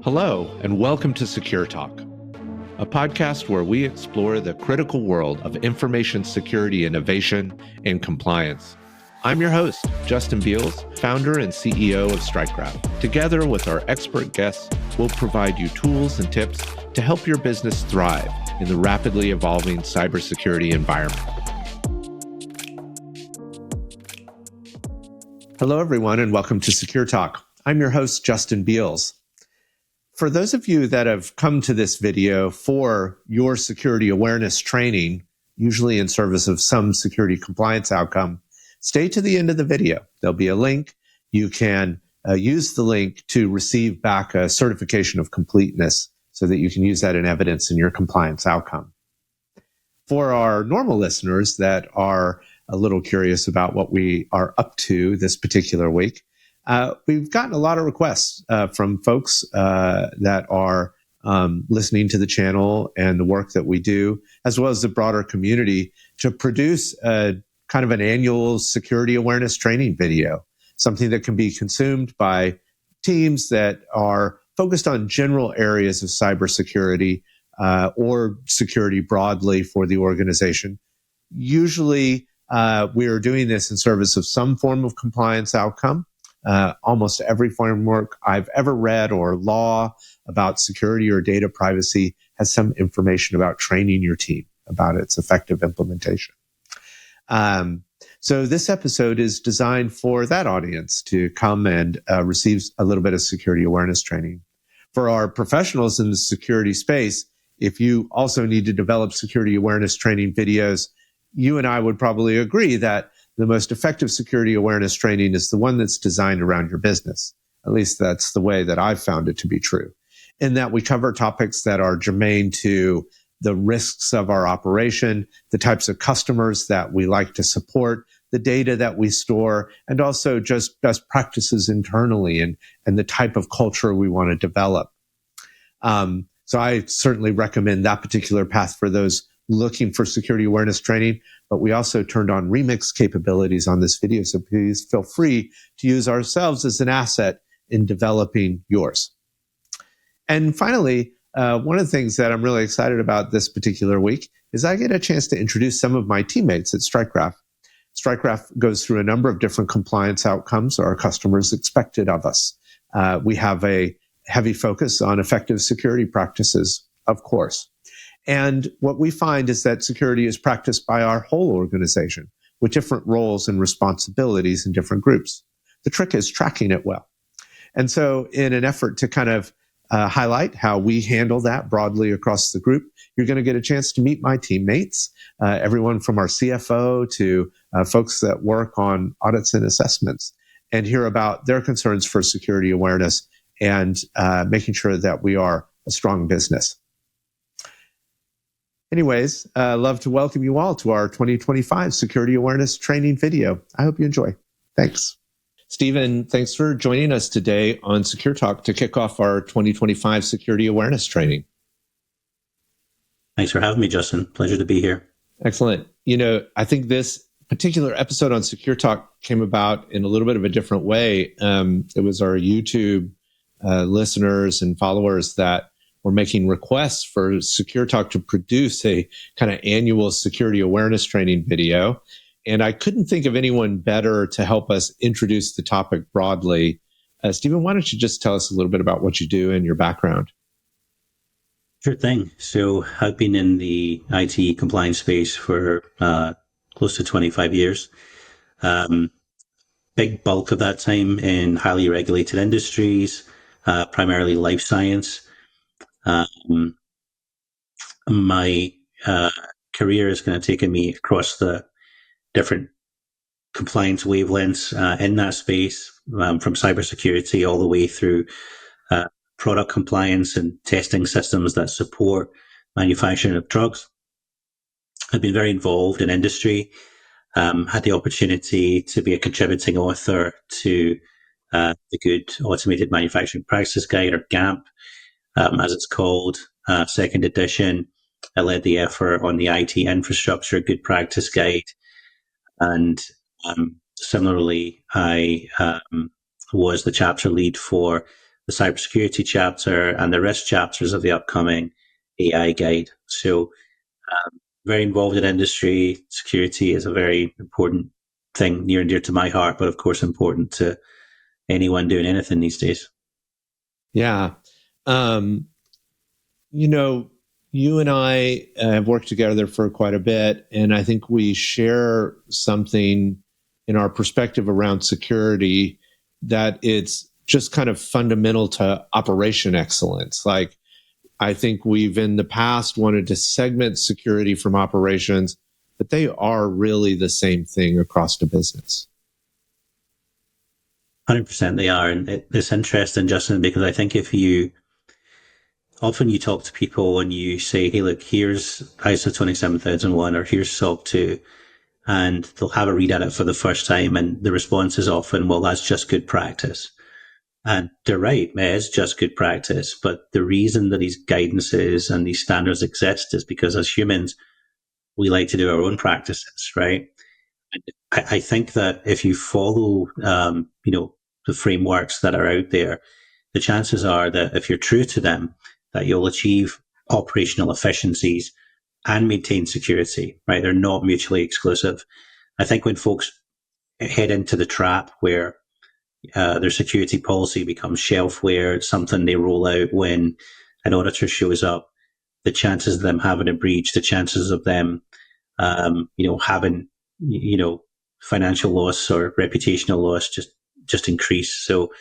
Hello, and welcome to SecureTalk, a podcast where we explore the critical world of information security innovation and compliance. I'm your host, Justin Beals, founder and CEO of StrikeGraph. Together with our expert guests, we'll provide you tools and tips to help your business thrive in the rapidly evolving cybersecurity environment. Hello, everyone, and welcome to SecureTalk. I'm your host, Justin Beals. For those of you that have come to this video for your security awareness training, usually in service of some security compliance outcome, stay to the end of the video. There'll be a link. You can use the link to receive back a certification of completeness so that you can use that in evidence in your compliance outcome. For our normal listeners that are a little curious about what we are up to this particular week, we've gotten a lot of requests from folks that are listening to the channel and the work that we do, as well as the broader community, to produce a kind of an annual security awareness training video, something that can be consumed by teams that are focused on general areas of cybersecurity or security broadly for the organization. Usually, we are doing this in service of some form of compliance outcome. Almost every framework I've ever read or law about security or data privacy has some information about training your team about its effective implementation. So this episode is designed for that audience to come and receive a little bit of security awareness training. For our professionals in the security space, if you also need to develop security awareness training videos, you and I would probably agree that the most effective security awareness training is the one that's designed around your business. At least that's the way that I've found it to be true. In that we cover topics that are germane to the risks of our operation, the types of customers that we like to support, the data that we store, and also just best practices internally and the type of culture we want to develop. So I certainly recommend that particular path for those looking for security awareness training, but we also turned on remix capabilities on this video, so please feel free to use ourselves as an asset in developing yours. And finally, one of the things that I'm really excited about this particular week is I get a chance to introduce some of my teammates at StrikeGraph. StrikeGraph goes through a number of different compliance outcomes our customers expected of us. We have a heavy focus on effective security practices, of course. And what we find is that security is practiced by our whole organization with different roles and responsibilities in different groups. The trick is tracking it well. And so in an effort to kind of highlight how we handle that broadly across the group, you're going to get a chance to meet my teammates, everyone from our CFO to folks that work on audits and assessments, and hear about their concerns for security awareness and making sure that we are a strong business. Anyways, love to welcome you all to our 2025 Security Awareness Training video. I hope you enjoy. Thanks. Stephen, thanks for joining us today on SecureTalk to kick off our 2025 Security Awareness Training. Thanks for having me, Justin. Pleasure to be here. Excellent. You know, I think this particular episode on SecureTalk came about in a little bit of a different way. It was our YouTube listeners and followers that we're making requests for SecureTalk to produce a kind of annual security awareness training video. And I couldn't think of anyone better to help us introduce the topic broadly. Stephen, why don't you just tell us a little bit about what you do and your background? Sure thing. So I've been in the IT compliance space for close to 25 years. Big bulk of that time in highly regulated industries, primarily life science. My career has kind of taken me across the different compliance wavelengths in that space, from cybersecurity all the way through product compliance and testing systems that support manufacturing of drugs. I've been very involved in industry, had the opportunity to be a contributing author to the Good Automated Manufacturing Practices Guide, or GAMP, as it's called, second edition. I led the effort on the IT infrastructure Good Practice Guide. And similarly, I was the chapter lead for the cybersecurity chapter and the risk chapters of the upcoming AI guide. So very involved in industry. Security is a very important thing, near and dear to my heart, but of course important to anyone doing anything these days. Yeah. Um, you know, you and I have worked together for quite a bit, and I think we share something in our perspective around security that it's just kind of fundamental to operation excellence. Like, I think we've in the past wanted to segment security from operations, but they are really the same thing across the business. 100% they are. And it's interesting, Justin, because I think often you talk to people and you say, hey, look, here's ISO 27001 or here's SOC 2, and they'll have a read at it for the first time. And the response is often, well, that's just good practice. And they're right, it is just good practice. But the reason that these guidances and these standards exist is because as humans, we like to do our own practices, right? I think that if you follow, the frameworks that are out there, the chances are that if you're true to them, that you'll achieve operational efficiencies and maintain security, right? They're not mutually exclusive. I think when folks head into the trap where their security policy becomes shelfware, it's something they roll out when an auditor shows up, the chances of them having a breach, the chances of them, having, financial loss or reputational loss just increase. So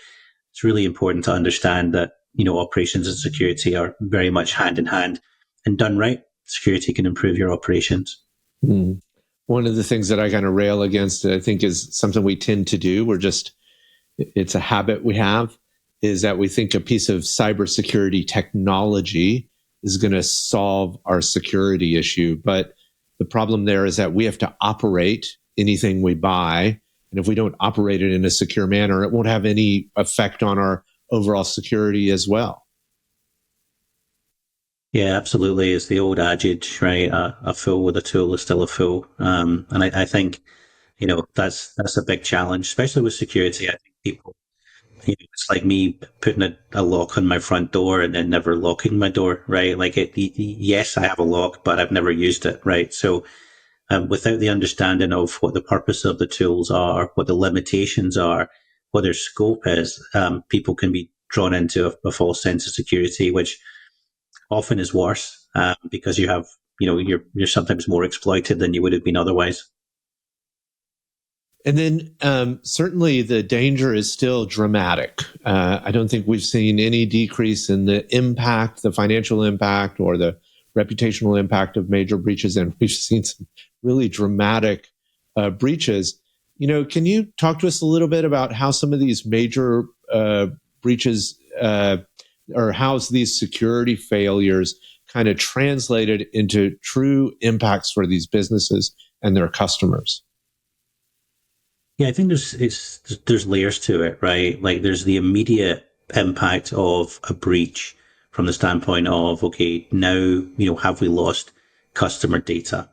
it's really important to understand that, operations and security are very much hand in hand, and done right, security can improve your operations. Mm. One of the things that I kind of rail against, I think, is something we tend to do. It's a habit we have, is that we think a piece of cybersecurity technology is going to solve our security issue. But the problem there is that we have to operate anything we buy. And if we don't operate it in a secure manner, it won't have any effect on our overall security as well. Yeah, absolutely. It's the old adage, right? A fool with a tool is still a fool. And I think, that's a big challenge, especially with security. I think people, it's like me putting a lock on my front door and then never locking my door, right? Like yes, I have a lock, but I've never used it, right? So without the understanding of what the purpose of the tools are, what the limitations are, what their scope is, people can be drawn into a false sense of security, which often is worse because you're sometimes more exploited than you would have been otherwise. And then certainly the danger is still dramatic. I don't think we've seen any decrease in the impact, the financial impact, or the reputational impact of major breaches. And we've seen some really dramatic breaches. Can you talk to us a little bit about how some of these major breaches or how these security failures kind of translated into true impacts for these businesses and their customers? Yeah, I think there's layers to it, right? Like there's the immediate impact of a breach from the standpoint of, okay, now, have we lost customer data?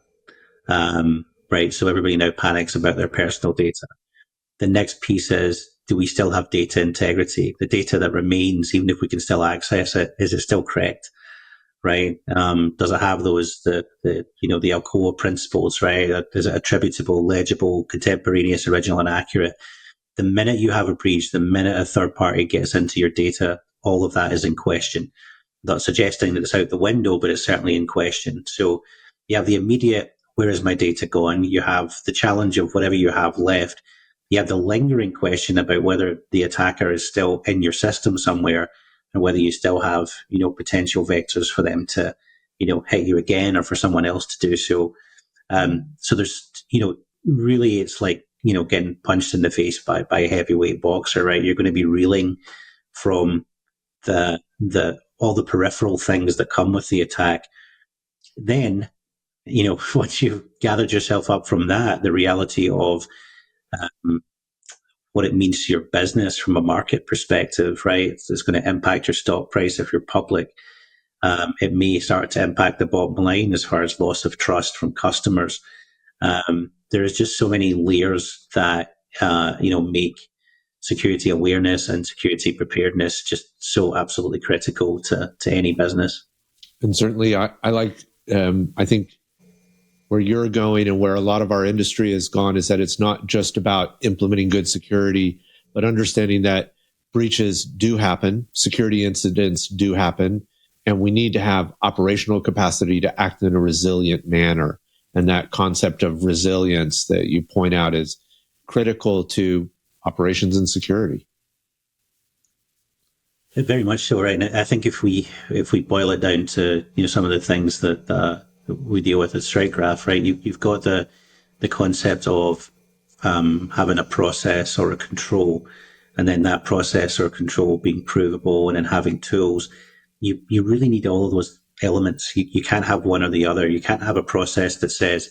Right. So everybody now panics about their personal data. The next piece is, do we still have data integrity? The data that remains, even if we can still access it, is it still correct? Right? Does it have the Alcoa principles, right? Is it attributable, legible, contemporaneous, original, and accurate? The minute you have a breach, the minute a third party gets into your data, all of that is in question. Not suggesting that it's out the window, but it's certainly in question. So you have the immediate, where is my data going? You have the challenge of whatever you have left. You have the lingering question about whether the attacker is still in your system somewhere and whether you still have, potential vectors for them to, hit you again or for someone else to do so. So there's, really it's like, getting punched in the face by a heavyweight boxer, right? You're going to be reeling from all the peripheral things that come with the attack. Then, once you've gathered yourself up from that, the reality of what it means to your business from a market perspective, right? It's going to impact your stock price if you're public. It may start to impact the bottom line as far as loss of trust from customers. There is just so many layers that, make security awareness and security preparedness just so absolutely critical to any business. And certainly I like, I think where you're going and where a lot of our industry has gone is that it's not just about implementing good security, but understanding that breaches do happen, security incidents do happen, and we need to have operational capacity to act in a resilient manner. And that concept of resilience that you point out is critical to operations and security. Very much so, right? And I think if we boil it down to some of the things that we deal with at StrikeGraph, right? You've got the concept of having a process or a control, and then that process or control being provable, and then having tools. You really need all of those elements. You can't have one or the other. You can't have a process that says,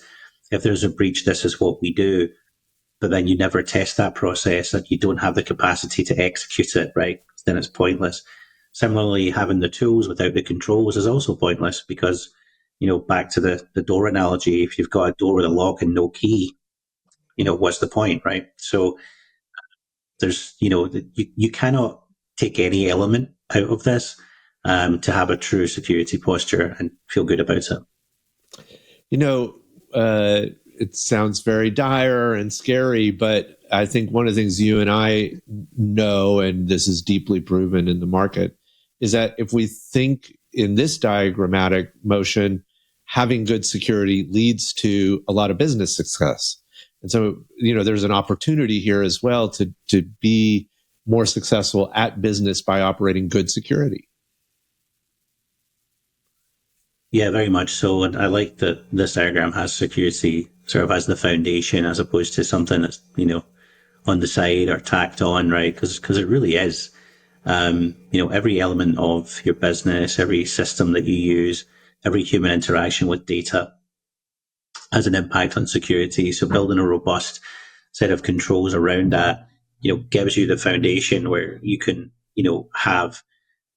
if there's a breach, this is what we do, but then you never test that process and you don't have the capacity to execute it, right? Then it's pointless. Similarly, having the tools without the controls is also pointless because, back to the door analogy, if you've got a door with a lock and no key, what's the point, right? So there's, you cannot take any element out of this to have a true security posture and feel good about it. It sounds very dire and scary, but I think one of the things you and I know, and this is deeply proven in the market, is that if we think in this diagrammatic motion, having good security leads to a lot of business success. And so, there's an opportunity here as well to be more successful at business by operating good security. Yeah, very much so. And I like that this diagram has security sort of as the foundation as opposed to something that's, on the side or tacked on, right? Because it really is. Every element of your business, every system that you use, every human interaction with data has an impact on security. So building a robust set of controls around that, gives you the foundation where you can, have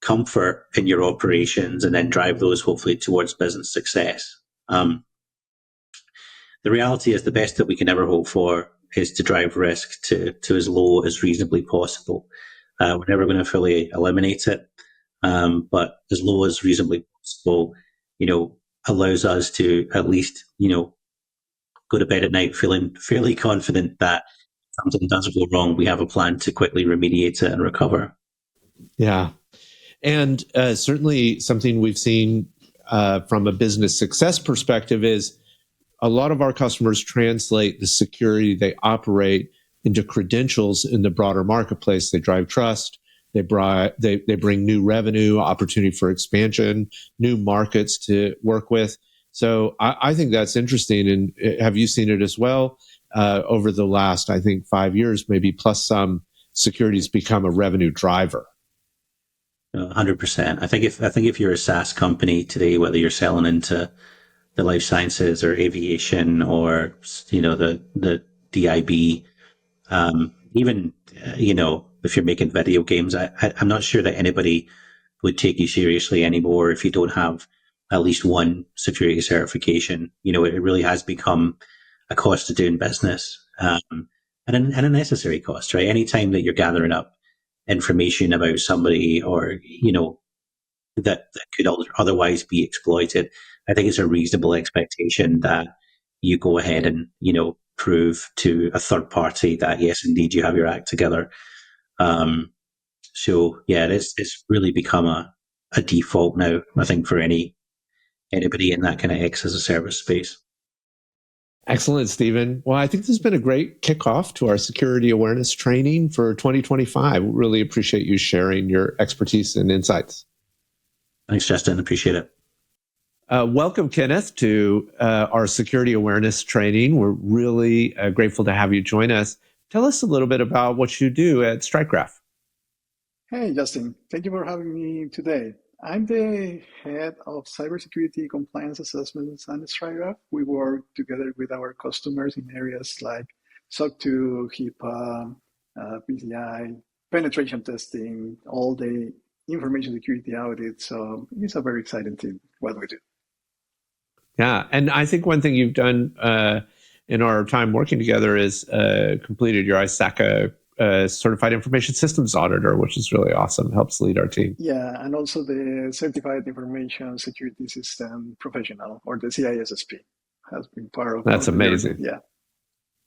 comfort in your operations and then drive those hopefully towards business success. The reality is the best that we can ever hope for is to drive risk to as low as reasonably possible. We're never going to fully eliminate it, but as low as reasonably possible, allows us to at least, go to bed at night feeling fairly confident that if something does go wrong, we have a plan to quickly remediate it and recover. Yeah. And certainly something we've seen from a business success perspective is a lot of our customers translate the security they operate into credentials in the broader marketplace. They drive trust. They bring new revenue, opportunity for expansion, new markets to work with. So I think that's interesting. And have you seen it as well? Over the last, I think, 5 years, maybe plus some, security's become a revenue driver. 100%. I think if you're a SaaS company today, whether you're selling into the life sciences or aviation or the DIB, even if you're making video games, I'm not sure that anybody would take you seriously anymore if you don't have at least one security certification. It really has become a cost of doing business, and a necessary cost, right? Anytime that you're gathering up information about somebody or that could otherwise be exploited, I think it's a reasonable expectation that you go ahead and prove to a third party that yes, indeed, you have your act together. So yeah, it's really become a default now, I think, for anybody in that kind of X as a service space. Excellent, Stephen. Well, I think this has been a great kickoff to our security awareness training for 2025. We really appreciate you sharing your expertise and insights. Thanks, Justin. Appreciate it. Welcome, Kenneth, to our security awareness training. We're really grateful to have you join us. Tell us a little bit about what you do at StrikeGraph. Hey, Justin. Thank you for having me today. I'm the head of cybersecurity compliance assessments at StrikeGraph. We work together with our customers in areas like SOC 2, HIPPA, PCI, penetration testing, all the information security audits. So it's a very exciting thing, what we do. Yeah, and I think one thing you've done in our time working together is completed your ISACA certified information systems auditor, which is really awesome. Helps lead our team. Yeah, and also the Certified Information Security System Professional, or the CISSP, has been part of That's our amazing. journey.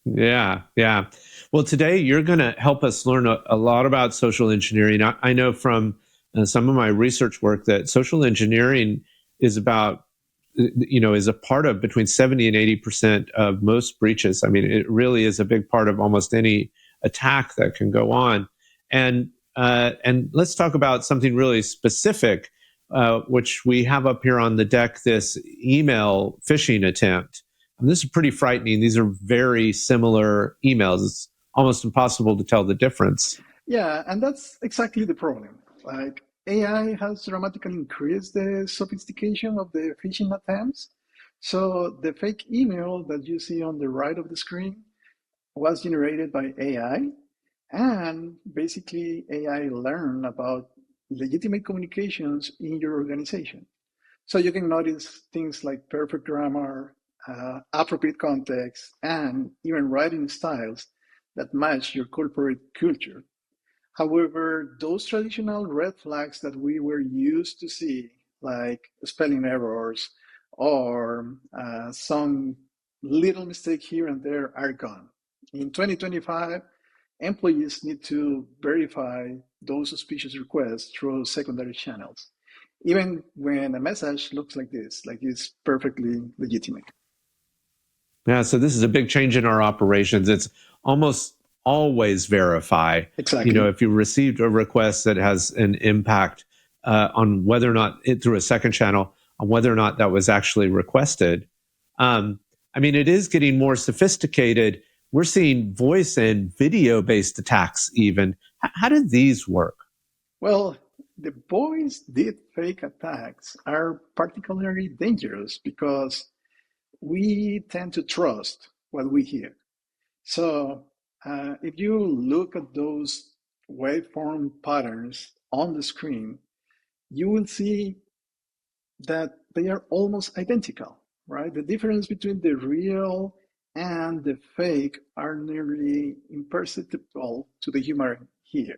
Yeah. Well, today you're going to help us learn a lot about social engineering. I know from some of my research work that social engineering is about, is a part of between 70 and 80% of most breaches. I mean, it really is a big part of almost any attack that can go on. And let's talk about something really specific, which we have up here on the deck, this email phishing attempt. And this is pretty frightening. These are very similar emails. It's almost impossible to tell the difference. Yeah, and that's exactly the problem. Like, AI has dramatically increased the sophistication of the phishing attempts. So the fake email that you see on the right of the screen was generated by AI, and basically AI learned about legitimate communications in your organization. So you can notice things like perfect grammar, appropriate context, and even writing styles that match your corporate culture. However, those traditional red flags that we were used to see, like spelling errors or some little mistake here and there, are gone. In 2025, employees need to verify those suspicious requests through secondary channels, even when a message looks like this, like it's perfectly legitimate. Yeah, so this is a big change in our operations. It's almost always verify. Exactly. If you received a request that has an impact on whether or not through a second channel, on whether or not that was actually requested. It is getting more sophisticated. We're seeing voice and video based attacks even. How do these work? Well, the voice deepfake attacks are particularly dangerous because we tend to trust what we hear. So if you look at those waveform patterns on the screen, you will see that they are almost identical, right? The difference between the real and the fake are nearly imperceptible to the human ear.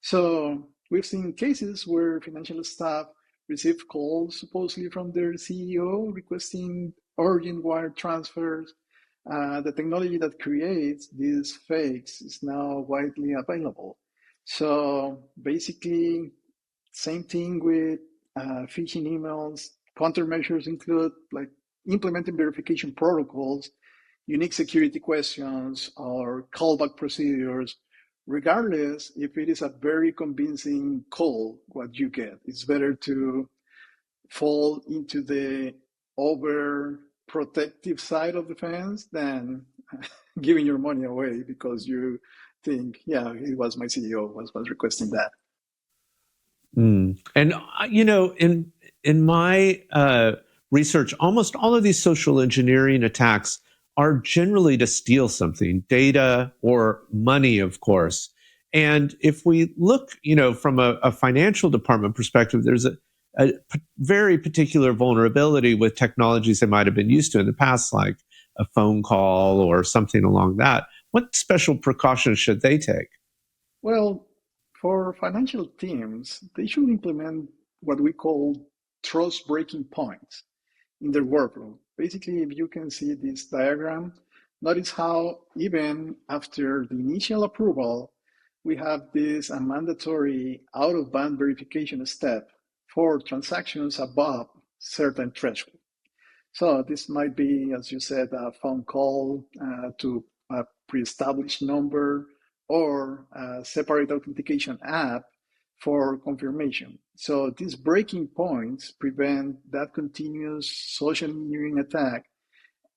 So we've seen cases where financial staff receive calls supposedly from their CEO requesting urgent wire transfers. The technology that creates these fakes is now widely available. So basically, same thing with phishing emails. Countermeasures include like implementing verification protocols, unique security questions, or callback procedures, regardless if it is a very convincing call, what you get. It's better to fall into the overprotective side of the fence than giving your money away because you think, yeah, it was my CEO was requesting that. And in my research, almost all of these social engineering attacks are generally to steal something, data or money, of course. And if we look, from a financial department perspective, there's a very particular vulnerability with technologies they might have been used to in the past, like a phone call or something along that. What special precautions should they take? Well, for financial teams, they should implement what we call trust breaking points in their workflow. Basically, if you can see this diagram, notice how even after the initial approval, we have this a mandatory out of band verification step for transactions above certain threshold. So this might be, as you said, a phone call to a pre-established number or a separate authentication app for confirmation. So these breaking points prevent that continuous social engineering attack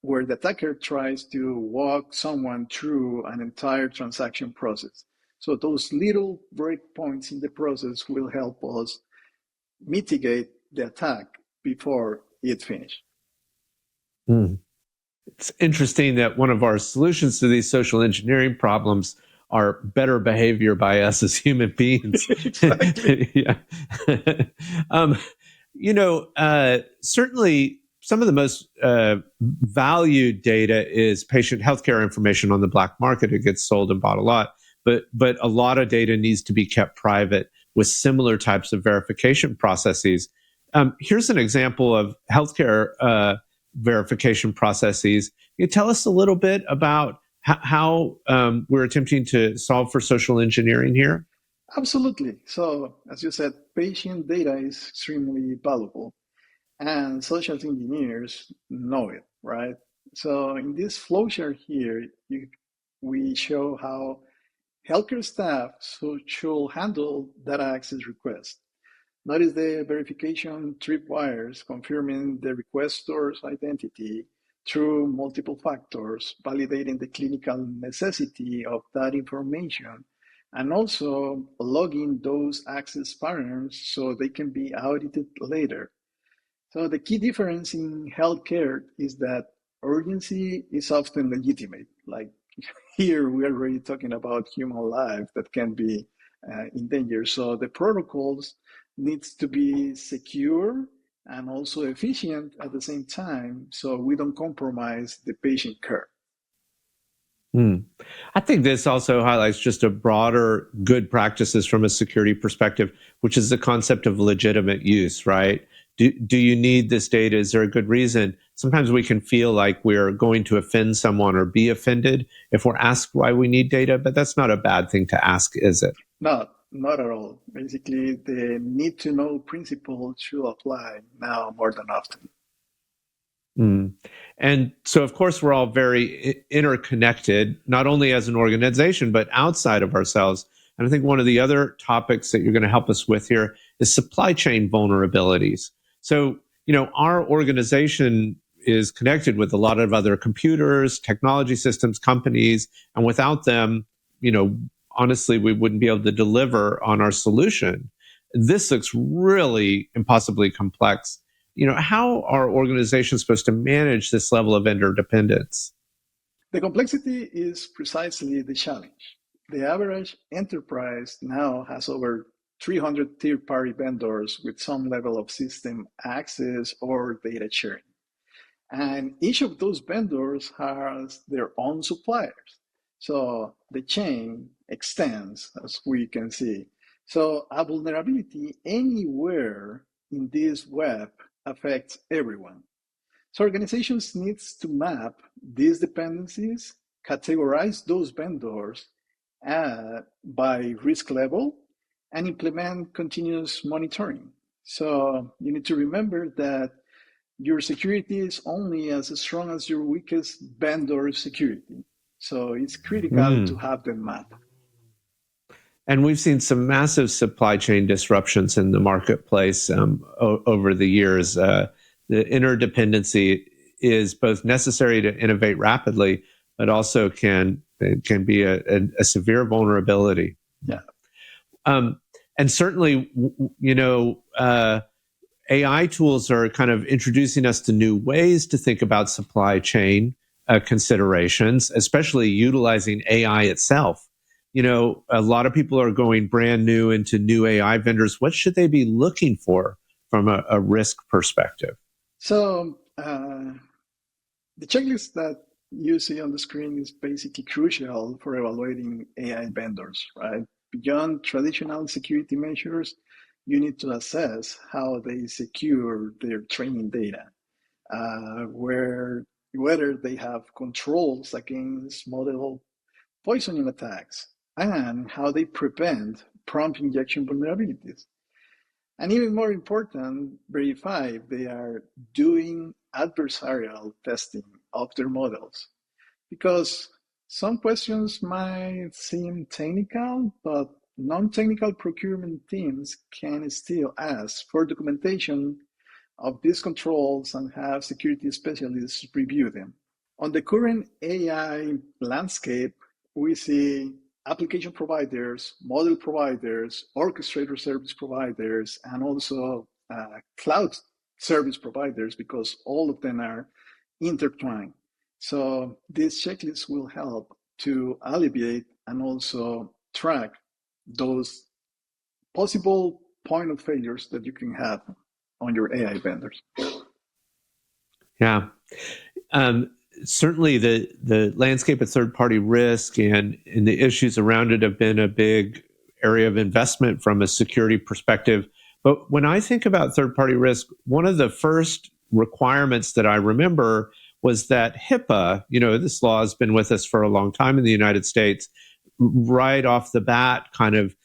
where the attacker tries to walk someone through an entire transaction process. So those little breakpoints in the process will help us mitigate the attack before it finishes. It's interesting that one of our solutions to these social engineering problems are better behavior by us as human beings. Exactly. Yeah. Certainly some of the most valued data is patient healthcare information on the black market. It gets sold and bought a lot. but a lot of data needs to be kept private with similar types of verification processes. Here's an example of healthcare verification processes. Can you tell us a little bit about how we're attempting to solve for social engineering here? Absolutely. So, as you said, patient data is extremely valuable, and social engineers know it, right? So, in this flowchart here, we show how healthcare staff should handle data access requests. Notice the verification tripwires confirming the requestor's identity through multiple factors, validating the clinical necessity of that information, and also logging those access patterns so they can be audited later. So the key difference in healthcare is that urgency is often legitimate. Like here, we are already talking about human life that can be in danger. So the protocols needs to be secure and also efficient at the same time, so we don't compromise the patient care. I think this also highlights just a broader good practices from a security perspective, which is the concept of legitimate use, right? Do you need this data? Is there a good reason? Sometimes we can feel like we're going to offend someone or be offended if we're asked why we need data, but that's not a bad thing to ask, is it? Not at all. Basically, the need to know principle should apply now more than often. And so, of course, we're all very interconnected, not only as an organization, but outside of ourselves. And I think one of the other topics that you're going to help us with here is supply chain vulnerabilities. So, our organization is connected with a lot of other computers, technology systems, companies, and without them, honestly, we wouldn't be able to deliver on our solution. This looks really impossibly complex. How are organizations supposed to manage this level of interdependence? The complexity is precisely the challenge. The average enterprise now has over 300 third-party vendors with some level of system access or data sharing. And each of those vendors has their own suppliers. So the chain extends, as we can see. So a vulnerability anywhere in this web affects everyone. So organizations needs to map these dependencies, categorize those vendors by risk level, and implement continuous monitoring. So you need to remember that your security is only as strong as your weakest vendor security. So it's critical to have them mapped. And we've seen some massive supply chain disruptions in the marketplace over the years. The interdependency is both necessary to innovate rapidly, but also can be a severe vulnerability. Yeah. And certainly, AI tools are kind of introducing us to new ways to think about supply chain considerations, especially utilizing AI itself. A lot of people are going brand new into new AI vendors. What should they be looking for from a risk perspective? So the checklist that you see on the screen is basically crucial for evaluating AI vendors, right? Beyond traditional security measures, you need to assess how they secure their training data, whether they have controls against model poisoning attacks, and how they prevent prompt injection vulnerabilities. And even more important, verify if they are doing adversarial testing of their models. Because some questions might seem technical, but non-technical procurement teams can still ask for documentation of these controls and have security specialists review them. On the current AI landscape, we see application providers, model providers, orchestrator service providers, and also cloud service providers, because all of them are intertwined. So this checklist will help to alleviate and also track those possible point of failures that you can have on your AI vendors. Yeah. certainly the landscape of third-party risk and the issues around it have been a big area of investment from a security perspective. But when I think about third-party risk, one of the first requirements that I remember was that HIPAA, this law has been with us for a long time in the United States, right off the bat kind of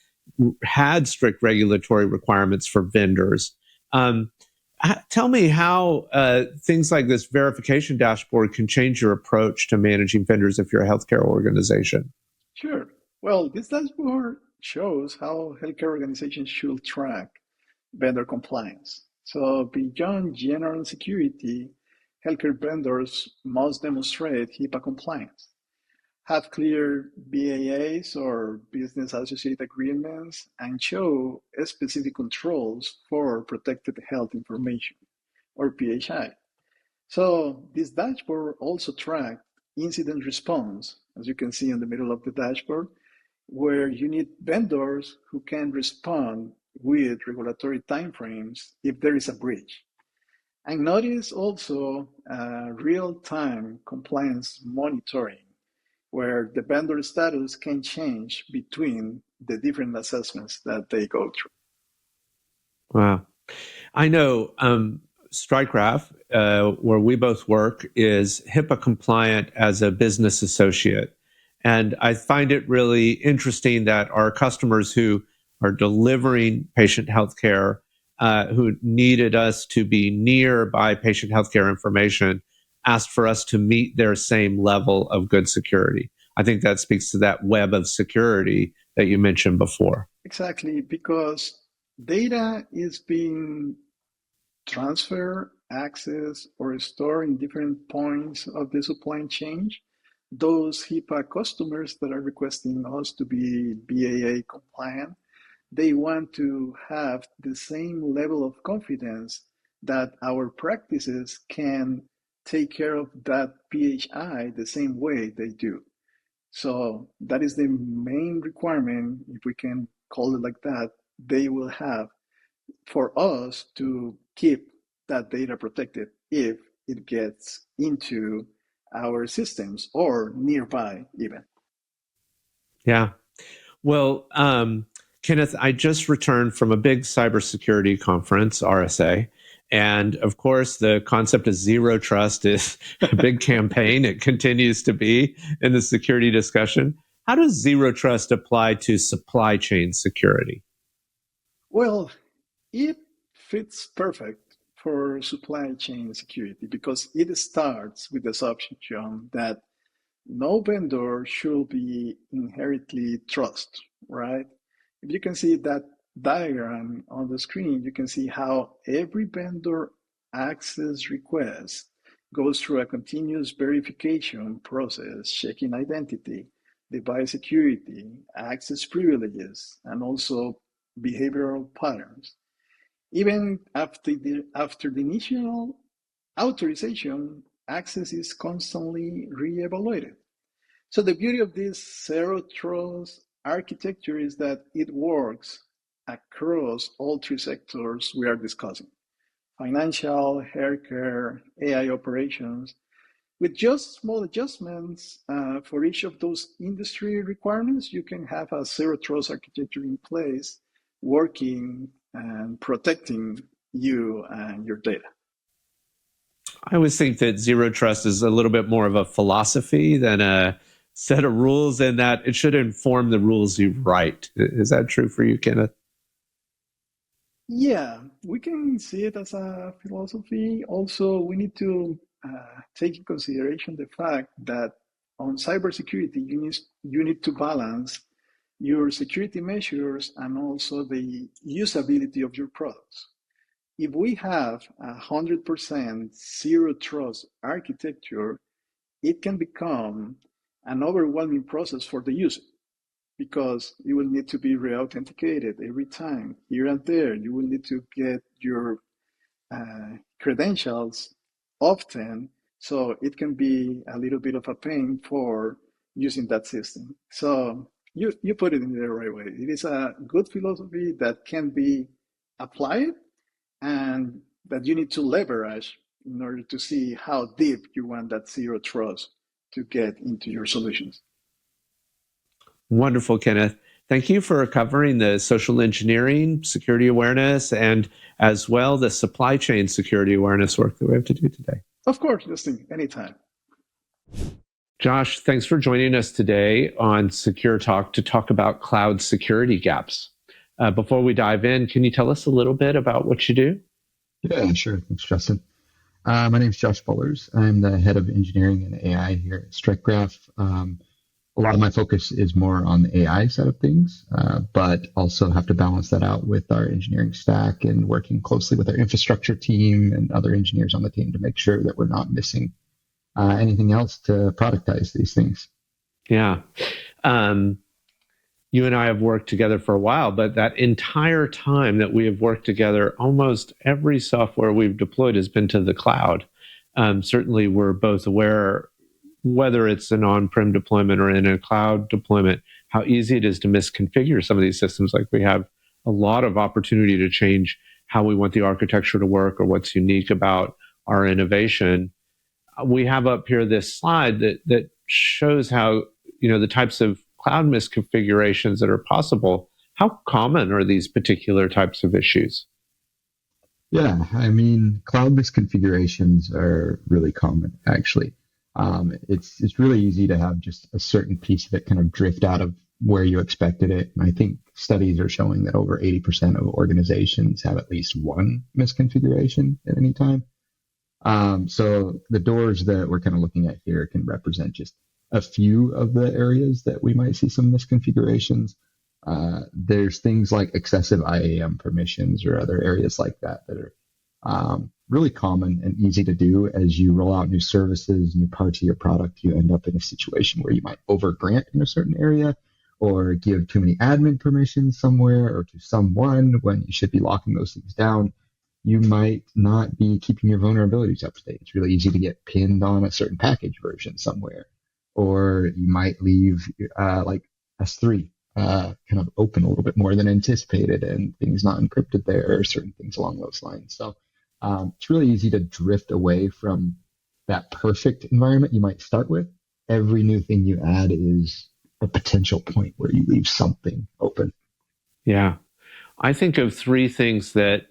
had strict regulatory requirements for vendors. Tell me how things like this verification dashboard can change your approach to managing vendors if you're a healthcare organization. Sure. Well, this dashboard shows how healthcare organizations should track vendor compliance. So beyond general security, healthcare vendors must demonstrate HIPAA compliance, have clear BAAs or business associate agreements, and show specific controls for protected health information, or PHI. So this dashboard also tracks incident response, as you can see in the middle of the dashboard, where you need vendors who can respond with regulatory timeframes if there is a breach. And notice also real-time compliance monitoring, where the vendor status can change between the different assessments that they go through. Wow. I know Strikegraph, where we both work, is HIPAA compliant as a business associate. And I find it really interesting that our customers who are delivering patient healthcare, who needed us to be nearby patient healthcare information, asked for us to meet their same level of good security. I think that speaks to that web of security that you mentioned before. Exactly, because data is being transferred, accessed, or stored in different points of the supply chain. Those HIPAA customers that are requesting us to be BAA compliant, they want to have the same level of confidence that our practices can take care of that PHI the same way they do. So that is the main requirement, if we can call it like that, they will have for us to keep that data protected if it gets into our systems or nearby even. Yeah. Well, Kenneth, I just returned from a big cybersecurity conference, RSA. And of course, the concept of zero trust is a big campaign. It continues to be in the security discussion. How does zero trust apply to supply chain security? Well, it fits perfect for supply chain security because it starts with the assumption that no vendor should be inherently trust, right? If you can see that diagram on the screen, you can see how every vendor access request goes through a continuous verification process, checking identity, device security, access privileges, and also behavioral patterns. Even after the initial authorization, access is constantly re-evaluated. So the beauty of this zero trust architecture is that it works across all three sectors we are discussing: financial, healthcare, AI operations. With just small adjustments for each of those industry requirements, you can have a zero trust architecture in place working and protecting you and your data. I always think that zero trust is a little bit more of a philosophy than a set of rules, and that it should inform the rules you write. Is that true for you, Kenneth? Yeah, we can see it as a philosophy. Also, we need to take in consideration the fact that on cybersecurity, you need to balance your security measures and also the usability of your products. If we have 100% zero trust architecture, it can become an overwhelming process for the user because you will need to be re-authenticated every time. Here and there, you will need to get your credentials often, so it can be a little bit of a pain for using that system. So you put it in the right way. It is a good philosophy that can be applied and that you need to leverage in order to see how deep you want that zero trust to get into your solutions. Wonderful, Kenneth. Thank you for covering the social engineering, security awareness, and as well the supply chain security awareness work that we have to do today. Of course, Justin, anytime. Josh, thanks for joining us today on SecureTalk to talk about cloud security gaps. Before we dive in, can you tell us a little bit about what you do? Yeah, sure. Thanks, Justin. My name is Josh Bullers. I'm the head of engineering and AI here at StrikeGraph. A lot of my focus is more on the AI side of things, but also have to balance that out with our engineering stack and working closely with our infrastructure team and other engineers on the team to make sure that we're not missing anything else to productize these things. Yeah. You and I have worked together for a while, but that entire time that we have worked together, almost every software we've deployed has been to the cloud. Certainly, we're both aware, whether it's an on-prem deployment or in a cloud deployment, how easy it is to misconfigure some of these systems. Like we have a lot of opportunity to change how we want the architecture to work or what's unique about our innovation. We have up here this slide that shows how, the types of cloud misconfigurations that are possible. How common are these particular types of issues? Yeah, I mean, cloud misconfigurations are really common, actually. It's really easy to have just a certain piece of it kind of drift out of where you expected it. And I think studies are showing that over 80% of organizations have at least one misconfiguration at any time. So the doors that we're kind of looking at here can represent just a few of the areas that we might see some misconfigurations. There's things like excessive IAM permissions or other areas like that are really common and easy to do. As you roll out new services, new parts of your product, you end up in a situation where you might over-grant in a certain area or give too many admin permissions somewhere or to someone when you should be locking those things down. You might not be keeping your vulnerabilities up to date. It's really easy to get pinned on a certain package version somewhere. Or you might leave like S3 kind of open a little bit more than anticipated and things not encrypted there or certain things along those lines. So it's really easy to drift away from that perfect environment you might start with. Every new thing you add is a potential point where you leave something open. Yeah. I think of three things that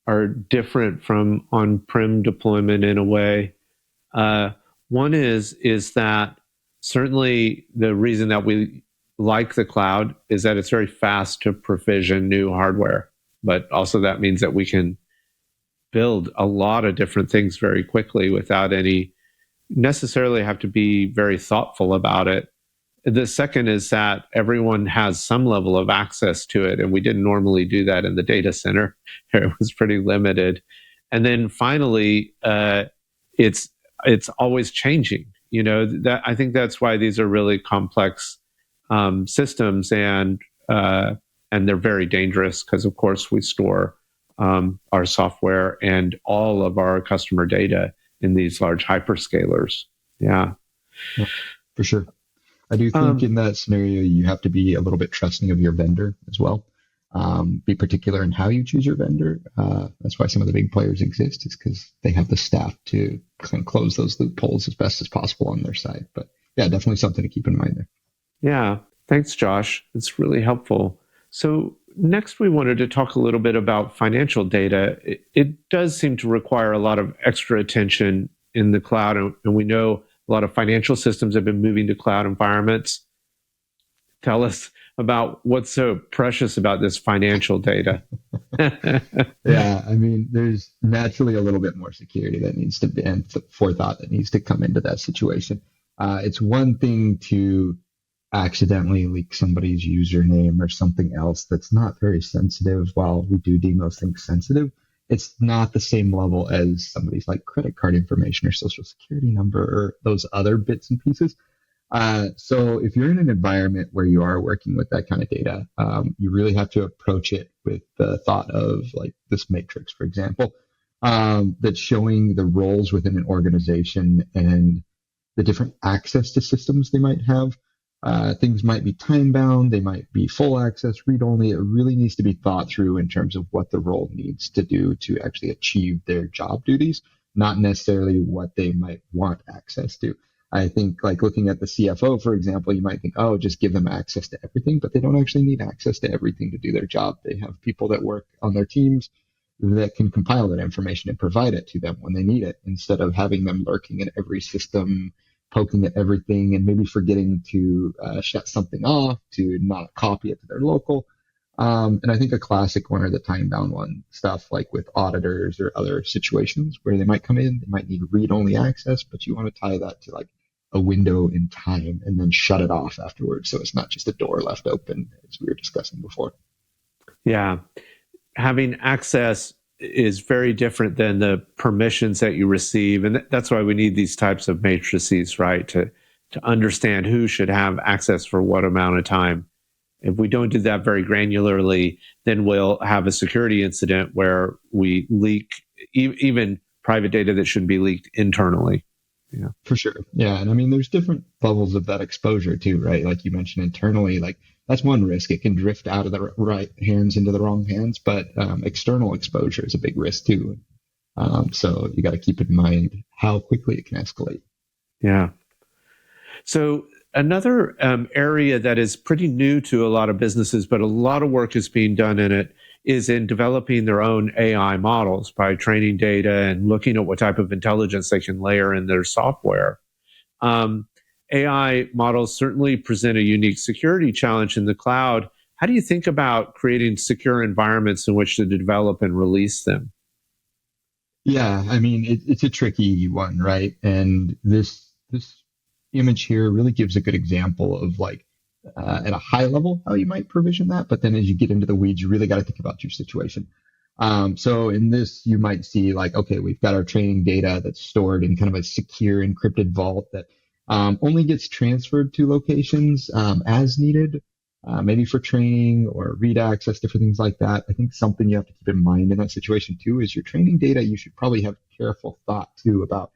are different from on-prem deployment in a way. One is that certainly the reason that we like the cloud is that it's very fast to provision new hardware, but also that means that we can build a lot of different things very quickly without any necessarily have to be very thoughtful about it. The second is that everyone has some level of access to it, and we didn't normally do that in the data center. It was pretty limited. And then finally, it's always changing. That I think that's why these are really complex systems, and they're very dangerous because, of course, we store our software and all of our customer data in these large hyperscalers. Yeah, for sure. I do think in that scenario, you have to be a little bit trusting of your vendor as well. Be particular in how you choose your vendor. That's why some of the big players exist, is because they have the staff to kind of close those loopholes as best as possible on their side. But yeah, definitely something to keep in mind there. Yeah, thanks, Josh. It's really helpful. So next, we wanted to talk a little bit about financial data. It does seem to require a lot of extra attention in the cloud, and we know a lot of financial systems have been moving to cloud environments. Tell us about what's so precious about this financial data. Yeah, I mean, there's naturally a little bit more security that needs to be, and forethought that needs to come into that situation. It's one thing to accidentally leak somebody's username or something else that's not very sensitive. While we do deem those things sensitive, it's not the same level as somebody's like credit card information or social security number or those other bits and pieces. So if you're in an environment where you are working with that kind of data, you really have to approach it with the thought of like this matrix, for example, that's showing the roles within an organization and the different access to systems they might have. Things might be time bound, they might be full access, read only. It really needs to be thought through in terms of what the role needs to do to actually achieve their job duties, not necessarily what they might want access to. I think like looking at the CFO, for example, you might think, oh, just give them access to everything, but they don't actually need access to everything to do their job. They have people that work on their teams that can compile that information and provide it to them when they need it, instead of having them lurking in every system, poking at everything, and maybe forgetting to shut something off, to not copy it to their local. And I think a classic one are the time-bound one stuff, like with auditors or other situations where they might come in, they might need read-only access, but you want to tie that to like a window in time and then shut it off afterwards, so it's not just a door left open, as we were discussing before. Yeah. Having access is very different than the permissions that you receive. And that's why we need these types of matrices, right? To understand who should have access for what amount of time. If we don't do that very granularly, then we'll have a security incident where we leak even private data that shouldn't be leaked internally. Yeah, for sure. Yeah. And I mean, there's different levels of that exposure too, right? Like you mentioned internally, like that's one risk. It can drift out of the right hands into the wrong hands, but external exposure is a big risk too. So you got to keep in mind how quickly it can escalate. Yeah. So another area that is pretty new to a lot of businesses, but a lot of work is being done in it, is in developing their own AI models by training data and looking at what type of intelligence they can layer in their software. AI models certainly present a unique security challenge in the cloud. How do you think about creating secure environments in which to develop and release them? Yeah, I mean, it's a tricky one, right? And this image here really gives a good example of like at a high level how you might provision that, but then as you get into the weeds, you really got to think about your situation. So in this, you might see like, okay, we've got our training data that's stored in kind of a secure encrypted vault that only gets transferred to locations as needed, maybe for training or read access, different things like that. I think something you have to keep in mind in that situation too is your training data. You should probably have careful thought too about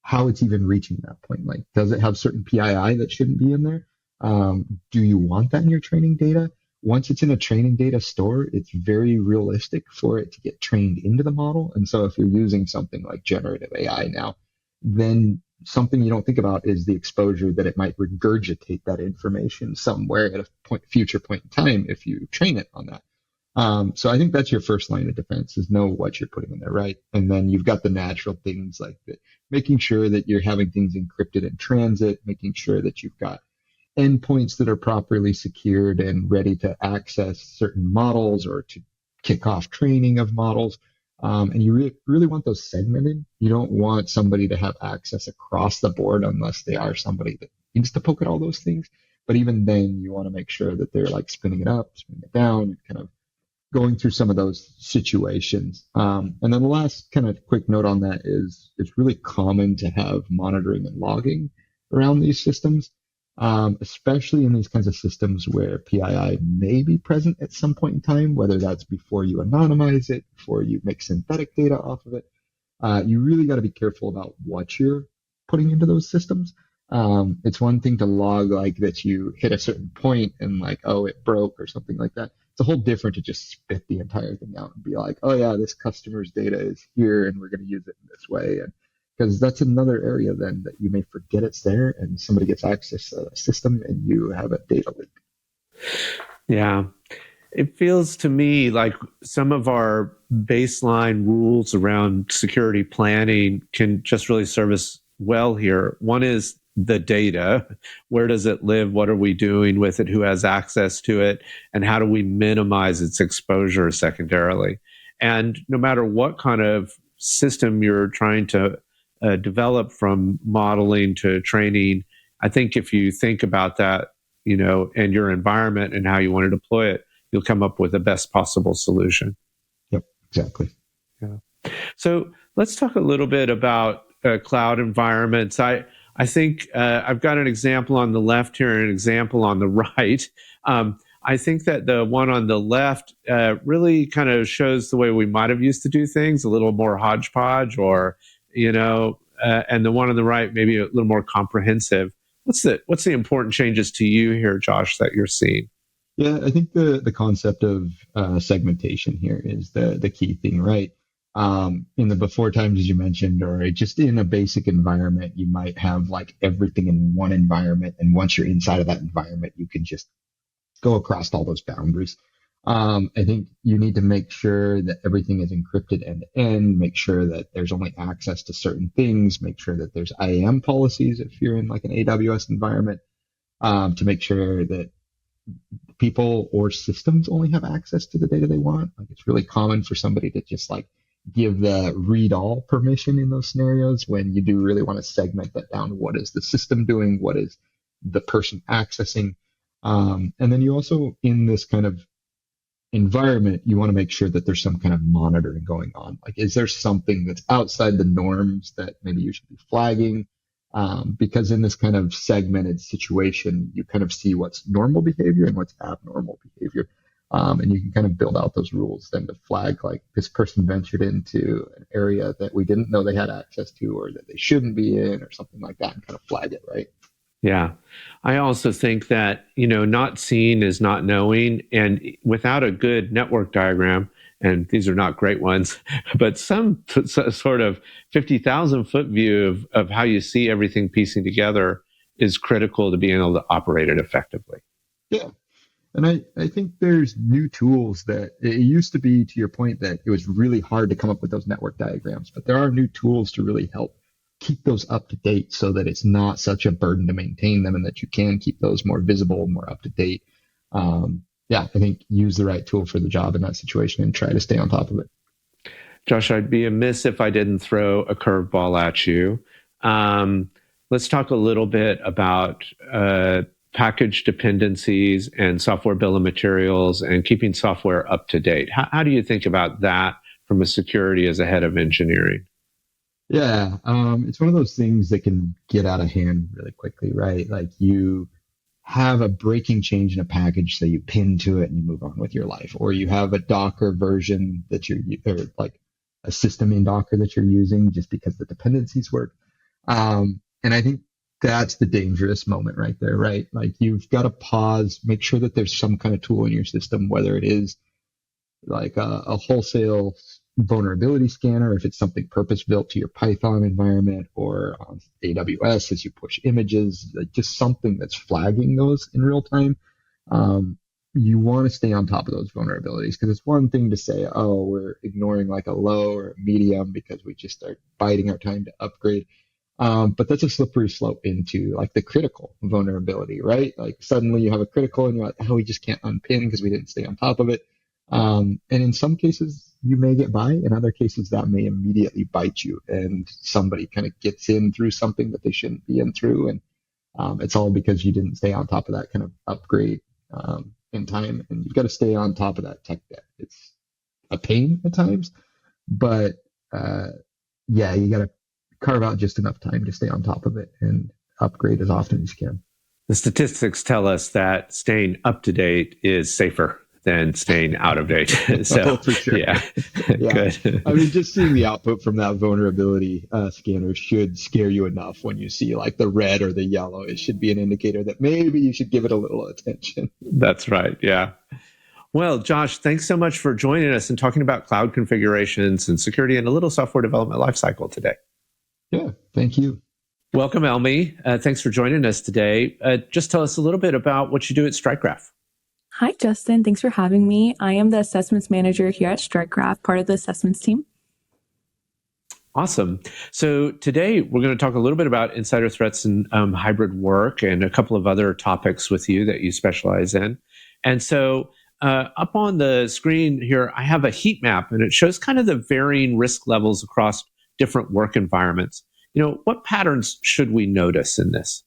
how it's even reaching that point. Like, does it have certain PII that shouldn't be in there? Do you want that in your training data? Once it's in a training data store, it's very realistic for it to get trained into the model. And so if you're using something like generative AI now, then something you don't think about is the exposure that it might regurgitate that information somewhere at a future point in time if you train it on that. So I think that's your first line of defense, is know what you're putting in there, right? And then you've got the natural things like making sure that you're having things encrypted in transit, making sure that you've got endpoints that are properly secured and ready to access certain models or to kick off training of models. And you really want those segmented. You don't want somebody to have access across the board unless they are somebody that needs to poke at all those things. But even then, you want to make sure that they're like spinning it up, spinning it down, and kind of going through some of those situations. And then the last kind of quick note on that is it's really common to have monitoring and logging around these systems, especially in these kinds of systems where PII may be present at some point in time, whether that's before you anonymize it, before you make synthetic data off of it. You really got to be careful about what you're putting into those systems. It's one thing to log like that you hit a certain point and like, oh, it broke or something like that. It's a whole different to just spit the entire thing out and be like, oh yeah, this customer's data is here and we're going to use it in this way. And because that's another area then that you may forget it's there and somebody gets access to the system and you have a data leak. Yeah. It feels to me like some of our baseline rules around security planning can just really serve us well here. One is the data. Where does it live? What are we doing with it? Who has access to it? And how do we minimize its exposure secondarily? And no matter what kind of system you're trying to develop, from modeling to training, I think if you think about that, and your environment and how you want to deploy it, you'll come up with the best possible solution. Yep, exactly. Yeah. So let's talk a little bit about cloud environments. I think I've got an example on the left here and an example on the right. I think that the one on the left really kind of shows the way we might have used to do things, a little more hodgepodge, or, and the one on the right, maybe a little more comprehensive. What's the important changes to you here, Josh, that you're seeing? Yeah, I think the concept of segmentation here is the key thing, right? In the before times, as you mentioned, or just in a basic environment, you might have like everything in one environment. And once you're inside of that environment, you can just go across all those boundaries. I think you need to make sure that everything is encrypted end to end, make sure that there's only access to certain things, make sure that there's IAM policies if you're in like an AWS environment, to make sure that people or systems only have access to the data they want. Like it's really common for somebody to just like give the read all permission in those scenarios when you do really want to segment that down. What is the system doing? What is the person accessing? And then you also, in this kind of environment, you want to make sure that there's some kind of monitoring going on. Like, is there something that's outside the norms that maybe you should be flagging? Because in this kind of segmented situation, you kind of see what's normal behavior and what's abnormal behavior. And you can kind of build out those rules then to flag, like, this person ventured into an area that we didn't know they had access to, or that they shouldn't be in, or something like that, and kind of flag it, right? Yeah. I also think that, not seeing is not knowing. And without a good network diagram, and these are not great ones, but some sort of 50,000 foot view of how you see everything piecing together is critical to being able to operate it effectively. Yeah. And I think there's new tools that it used to be, to your point, that it was really hard to come up with those network diagrams, but there are new tools to really help keep those up to date so that it's not such a burden to maintain them and that you can keep those more visible, more up to date. I think use the right tool for the job in that situation and try to stay on top of it. Josh, I'd be amiss if I didn't throw a curveball at you. Let's talk a little bit about package dependencies and software bill of materials and keeping software up to date. How do you think about that from a security as a head of engineering? Yeah, it's one of those things that can get out of hand really quickly, right? Like you have a breaking change in a package, so you pin to it and you move on with your life, or you have a Docker version that or like a system in Docker that you're using just because the dependencies work. And I think that's the dangerous moment right there, right? Like you've got to pause, make sure that there's some kind of tool in your system, whether it is like a wholesale vulnerability scanner, if it's something purpose built to your Python environment, or on AWS as you push images, like just something that's flagging those in real time. You want to stay on top of those vulnerabilities, because it's one thing to say, oh, we're ignoring like a low or a medium because we just are biding our time to upgrade. But that's a slippery slope into like the critical vulnerability, right? Like suddenly you have a critical and you're like, oh, we just can't unpin because we didn't stay on top of it. And in some cases you may get by, in other cases that may immediately bite you, and somebody kind of gets in through something that they shouldn't be in through. And it's all because you didn't stay on top of that kind of upgrade in time. And you've got to stay on top of that tech debt. It's a pain at times, but you got to carve out just enough time to stay on top of it and upgrade as often as you can. The statistics tell us that staying up to date is safer than staying out of date. So, for sure. Yeah. Good. I mean, just seeing the output from that vulnerability scanner should scare you enough. When you see like the red or the yellow, it should be an indicator that maybe you should give it a little attention. That's right. Yeah. Well, Josh, thanks so much for joining us and talking about cloud configurations and security and a little software development lifecycle today. Yeah, thank you. Welcome, Elmy. Thanks for joining us today. Just tell us a little bit about what you do at StrikeGraph. Hi, Justin. Thanks for having me. I am the assessments manager here at StrikeGraph, part of the assessments team. Awesome. So today we're going to talk a little bit about insider threats and hybrid work and a couple of other topics with you that you specialize in. And so up on the screen here, I have a heat map, and it shows kind of the varying risk levels across different work environments. What patterns should we notice in this?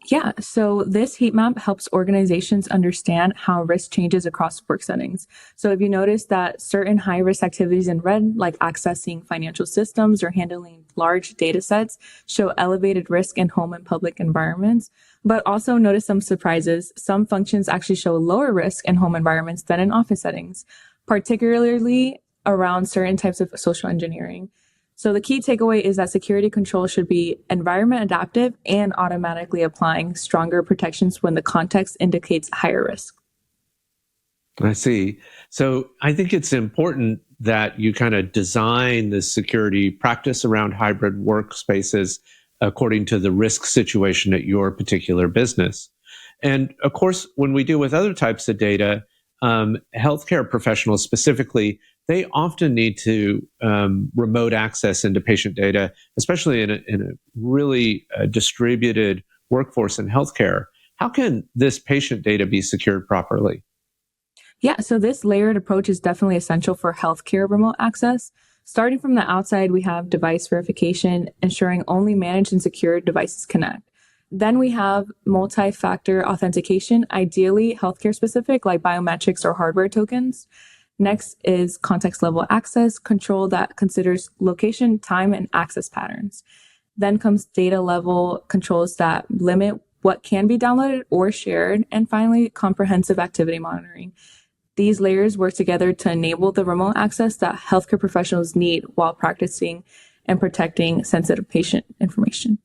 Yeah, so this heat map helps organizations understand how risk changes across work settings. So if you notice that certain high-risk activities in red, like accessing financial systems or handling large data sets, show elevated risk in home and public environments, but also notice some surprises. Some functions actually show lower risk in home environments than in office settings, particularly around certain types of social engineering. So the key takeaway is that security control should be environment adaptive and automatically applying stronger protections when the context indicates higher risk. I see. So I think it's important that you kind of design the security practice around hybrid workspaces according to the risk situation at your particular business. And of course, when we deal with other types of data, healthcare professionals specifically, they often need to remote access into patient data, especially in a really distributed workforce in healthcare. How can this patient data be secured properly? Yeah, so this layered approach is definitely essential for healthcare remote access. Starting from the outside, we have device verification, ensuring only managed and secured devices connect. Then we have multi-factor authentication, ideally healthcare specific, like biometrics or hardware tokens. Next is context level access control that considers location, time, and access patterns. Then comes data level controls that limit what can be downloaded or shared. And finally, comprehensive activity monitoring. These layers work together to enable the remote access that healthcare professionals need while practicing and protecting sensitive patient information.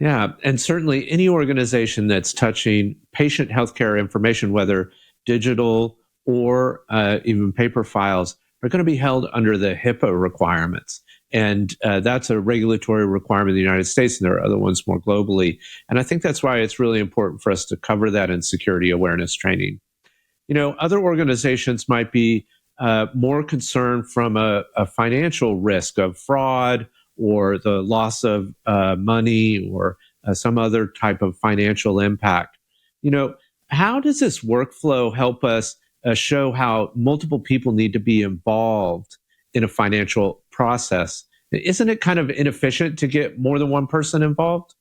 Yeah, and certainly any organization that's touching patient healthcare information, whether digital or even paper files, are going to be held under the HIPAA requirements. And that's a regulatory requirement in the United States, and there are other ones more globally. And I think that's why it's really important for us to cover that in security awareness training. You know, other organizations might be more concerned from a financial risk of fraud or the loss of money or some other type of financial impact. You know, how does this workflow help us show how multiple people need to be involved in a financial process? Isn't it kind of inefficient to get more than one person involved?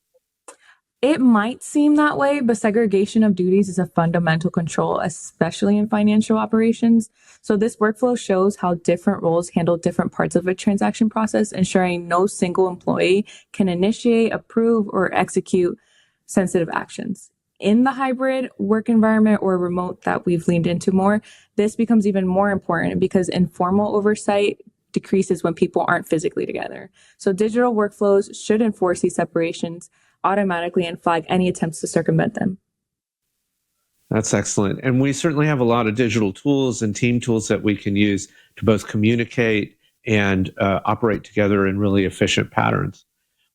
It might seem that way, but segregation of duties is a fundamental control, especially in financial operations. So this workflow shows how different roles handle different parts of a transaction process, ensuring no single employee can initiate, approve, or execute sensitive actions. In the hybrid work environment or remote that we've leaned into more, this becomes even more important because informal oversight decreases when people aren't physically together. So digital workflows should enforce these separations automatically and flag any attempts to circumvent them. That's excellent. And we certainly have a lot of digital tools and team tools that we can use to both communicate and operate together in really efficient patterns.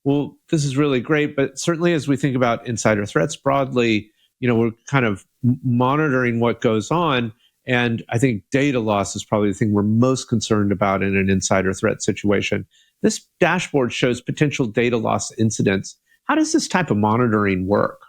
Well, this is really great, but certainly as we think about insider threats broadly, you know, we're kind of monitoring what goes on. And I think data loss is probably the thing we're most concerned about in an insider threat situation. This dashboard shows potential data loss incidents. How does this type of monitoring work?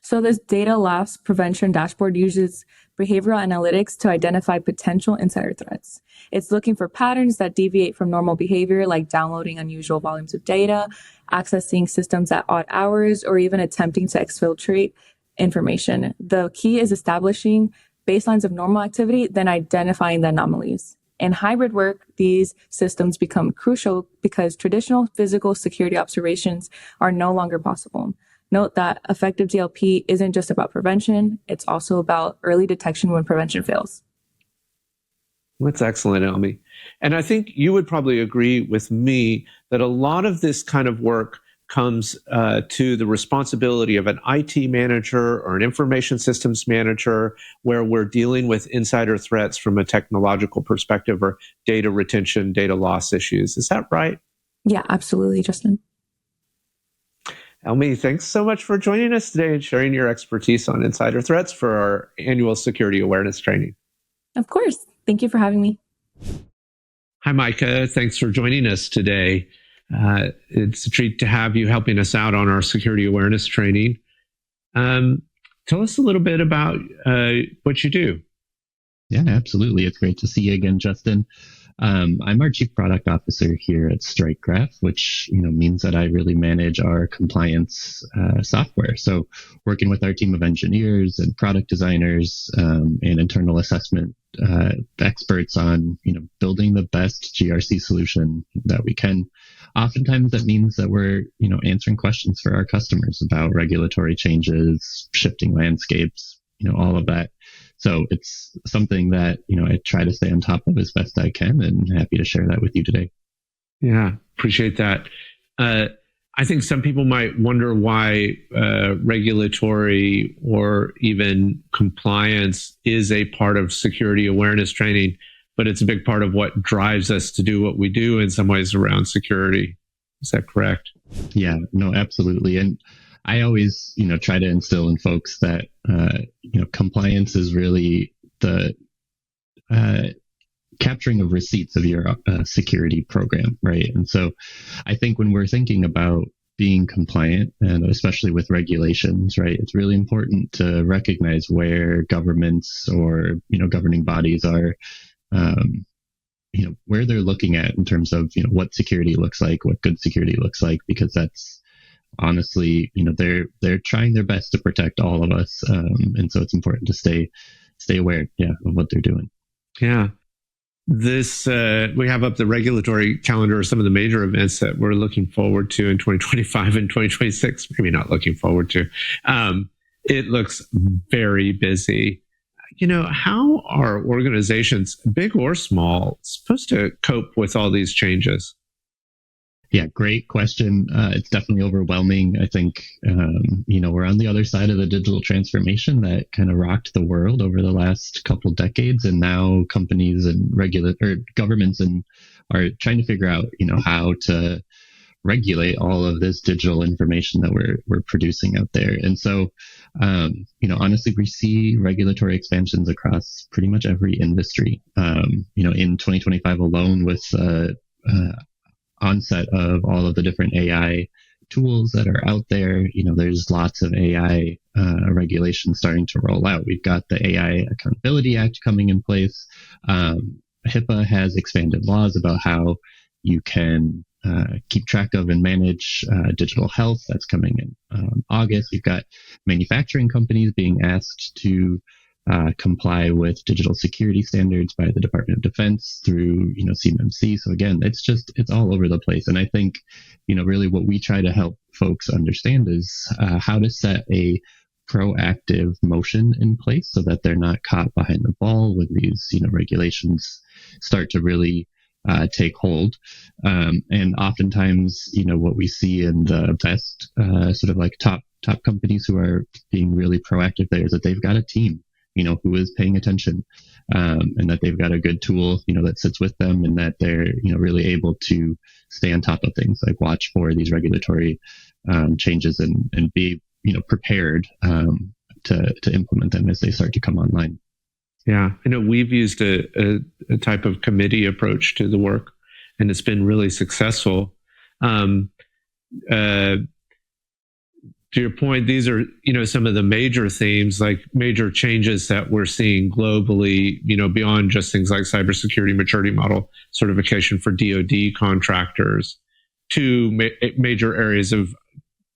So this data loss prevention dashboard uses behavioral analytics to identify potential insider threats. It's looking for patterns that deviate from normal behavior, like downloading unusual volumes of data, accessing systems at odd hours, or even attempting to exfiltrate information. The key is establishing baselines of normal activity, then identifying the anomalies. In hybrid work, these systems become crucial because traditional physical security observations are no longer possible. Note that effective DLP isn't just about prevention, it's also about early detection when prevention fails. That's excellent, Elmy. And I think you would probably agree with me that a lot of this kind of work comes to the responsibility of an IT manager or an information systems manager, where we're dealing with insider threats from a technological perspective or data retention, data loss issues. Is that right? Yeah, absolutely, Justin. Elmy, thanks so much for joining us today and sharing your expertise on insider threats for our annual security awareness training. Of course. Thank you for having me. Hi, Micah. Thanks for joining us today. It's a treat to have you helping us out on our security awareness training. Tell us a little bit about what you do. Yeah, absolutely. It's great to see you again, Justin. I'm our Chief Product Officer here at StrikeGraph, which means that I really manage our compliance software. So working with our team of engineers and product designers and internal assessment experts on building the best GRC solution that we can. Oftentimes that means that we're answering questions for our customers about regulatory changes, shifting landscapes, all of that. So it's something that, I try to stay on top of as best I can, and happy to share that with you today. Yeah, appreciate that. I think some people might wonder why regulatory or even compliance is a part of security awareness training. but it's a big part of what drives us to do what we do in some ways around security. Is that correct? Yeah, no, absolutely. And I always, try to instill in folks that, compliance is really the capturing of receipts of your security program, right? And so I think when we're thinking about being compliant, and especially with regulations, right, it's really important to recognize where governments or, governing bodies are, where they're looking at in terms of, what security looks like, what good security looks like, because that's honestly, they're trying their best to protect all of us. And so it's important to stay aware, of what they're doing. Yeah. This, we have up the regulatory calendar of some of the major events that we're looking forward to in 2025 and 2026. Maybe not looking forward to. It looks very busy. How are organizations, big or small, supposed to cope with all these changes? Yeah, great question. It's definitely overwhelming. I think, we're on the other side of the digital transformation that kind of rocked the world over the last couple decades. And now companies and governments are trying to figure out, how to regulate all of this digital information that we're producing out there. And so, honestly, we see regulatory expansions across pretty much every industry. In 2025 alone, with onset of all of the different AI tools that are out there, there's lots of AI regulations starting to roll out. We've got the AI Accountability Act coming in place. HIPAA has expanded laws about how you can keep track of and manage digital health. That's coming in August. We've got manufacturing companies being asked to comply with digital security standards by the Department of Defense through, CMMC. So again, it's all over the place. And I think, really what we try to help folks understand is how to set a proactive motion in place so that they're not caught behind the ball when these, regulations start to really take hold. And oftentimes, what we see in the best sort of like top companies who are being really proactive there is that they've got a team, who is paying attention, and that they've got a good tool, that sits with them, and that they're, really able to stay on top of things, like watch for these regulatory changes and be, prepared to implement them as they start to come online. Yeah, I know we've used a type of committee approach to the work, and it's been really successful. To your point, these are, some of the major themes, like major changes that we're seeing globally, beyond just things like cybersecurity maturity model certification for DoD contractors, to major areas of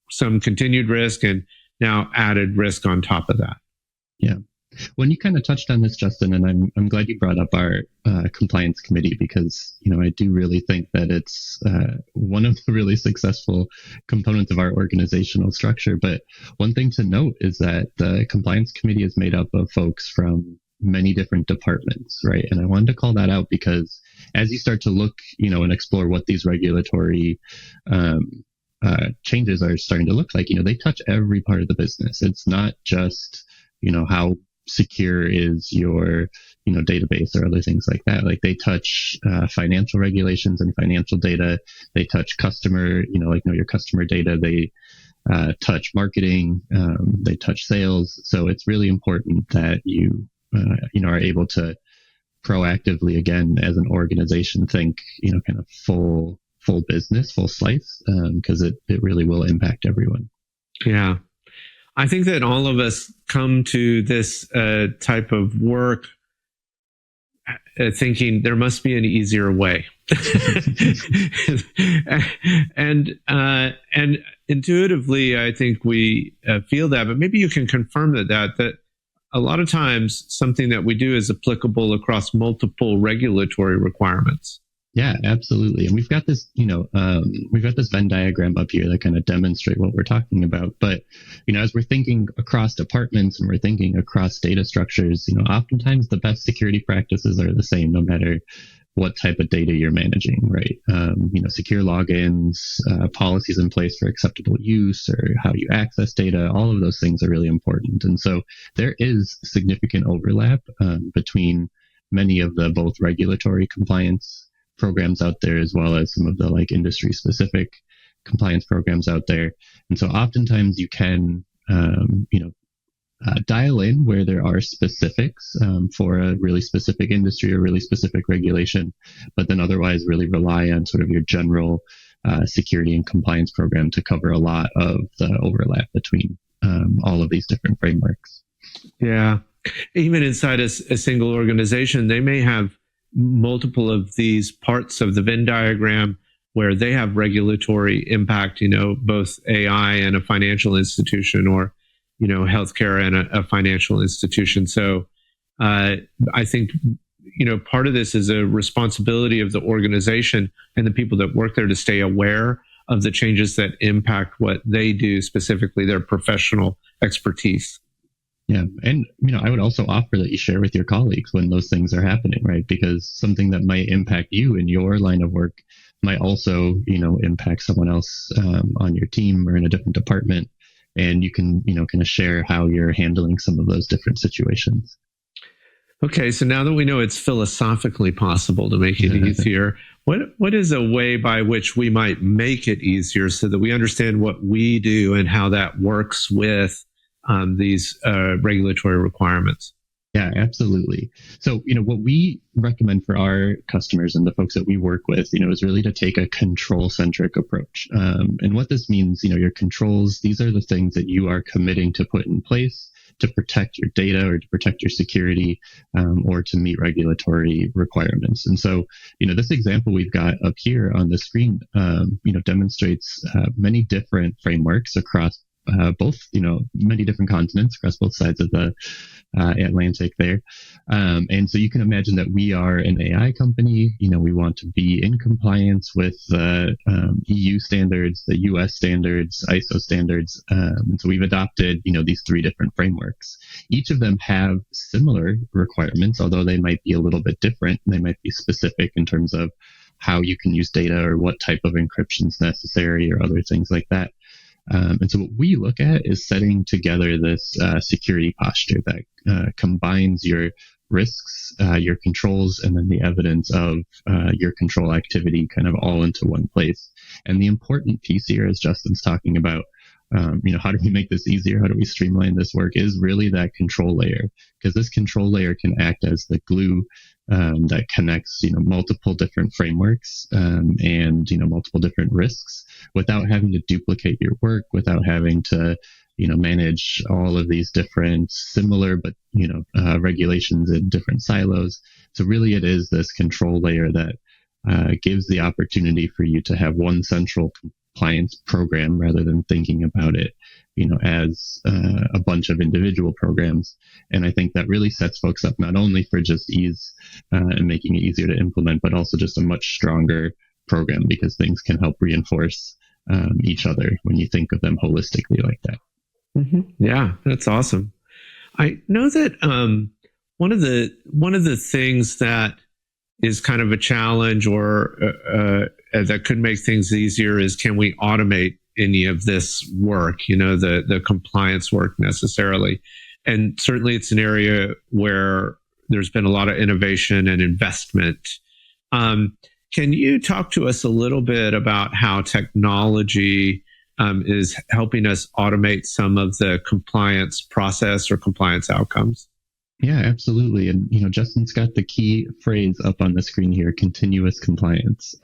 some continued risk and now added risk on top of that. Yeah. When you kind of touched on this, Justin, and I'm glad you brought up our compliance committee, because, I do really think that it's one of the really successful components of our organizational structure. But one thing to note is that the compliance committee is made up of folks from many different departments, right? And I wanted to call that out because as you start to look, and explore what these regulatory changes are starting to look like, they touch every part of the business. It's not just, how secure is your database or other things like that. Like they touch financial regulations and financial data. They touch customer, know your customer data. They touch marketing. They touch sales. So it's really important that you are able to proactively, again, as an organization, think kind of full business, full slice, because it really will impact everyone. Yeah. I think that all of us come to this type of work thinking there must be an easier way. and intuitively, I think we feel that, but maybe you can confirm that a lot of times something that we do is applicable across multiple regulatory requirements. Yeah, absolutely. And we've got this, we've got this Venn diagram up here that kind of demonstrate what we're talking about. But, as we're thinking across departments and we're thinking across data structures, oftentimes the best security practices are the same, no matter what type of data you're managing, right? Secure logins, policies in place for acceptable use, or how you access data, all of those things are really important. And so there is significant overlap between many of the both regulatory compliance programs out there, as well as some of the like industry specific compliance programs out there. And so oftentimes you can, dial in where there are specifics for a really specific industry or really specific regulation, but then otherwise really rely on sort of your general security and compliance program to cover a lot of the overlap between all of these different frameworks. Yeah. Even inside a single organization, they may have multiple of these parts of the Venn diagram where they have regulatory impact, both AI and a financial institution, or healthcare and a financial institution. So I think, part of this is a responsibility of the organization and the people that work there to stay aware of the changes that impact what they do, specifically their professional expertise. Yeah. And, I would also offer that you share with your colleagues when those things are happening, right? Because something that might impact you in your line of work might also, impact someone else on your team or in a different department. And you can, kind of share how you're handling some of those different situations. Okay, so now that we know it's philosophically possible to make it easier, what is a way by which we might make it easier so that we understand what we do and how that works with these regulatory requirements? Yeah, absolutely. So, what we recommend for our customers and the folks that we work with, is really to take a control-centric approach. And what this means, your controls, these are the things that you are committing to put in place to protect your data or to protect your security or to meet regulatory requirements. And so, this example we've got up here on the screen, demonstrates many different frameworks across both, many different continents across both sides of the Atlantic there. And so you can imagine that we are an AI company. We want to be in compliance with the EU standards, the US standards, ISO standards. And so we've adopted, these three different frameworks. Each of them have similar requirements, although they might be a little bit different. They might be specific in terms of how you can use data or what type of encryption is necessary or other things like that. And so what we look at is setting together this security posture that combines your risks, your controls, and then the evidence of your control activity kind of all into one place. And the important piece here, as Justin's talking about, how do we make this easier? How do we streamline this work? Is really that control layer, because this control layer can act as the glue that connects, multiple different frameworks and, multiple different risks without having to duplicate your work, without having to, manage all of these different similar, but, regulations in different silos. So really it is this control layer that gives the opportunity for you to have one central compliance program rather than thinking about it, as a bunch of individual programs. And I think that really sets folks up not only for just ease and making it easier to implement, but also just a much stronger program, because things can help reinforce each other when you think of them holistically like that. Mm-hmm. Yeah, that's awesome. I know that one of the things that is kind of a challenge or that could make things easier is, can we automate any of this work, the compliance work necessarily? And certainly it's an area where there's been a lot of innovation and investment. Can you talk to us a little bit about how technology is helping us automate some of the compliance process or compliance outcomes? Yeah, absolutely. And, Justin's got the key phrase up on the screen here: continuous compliance.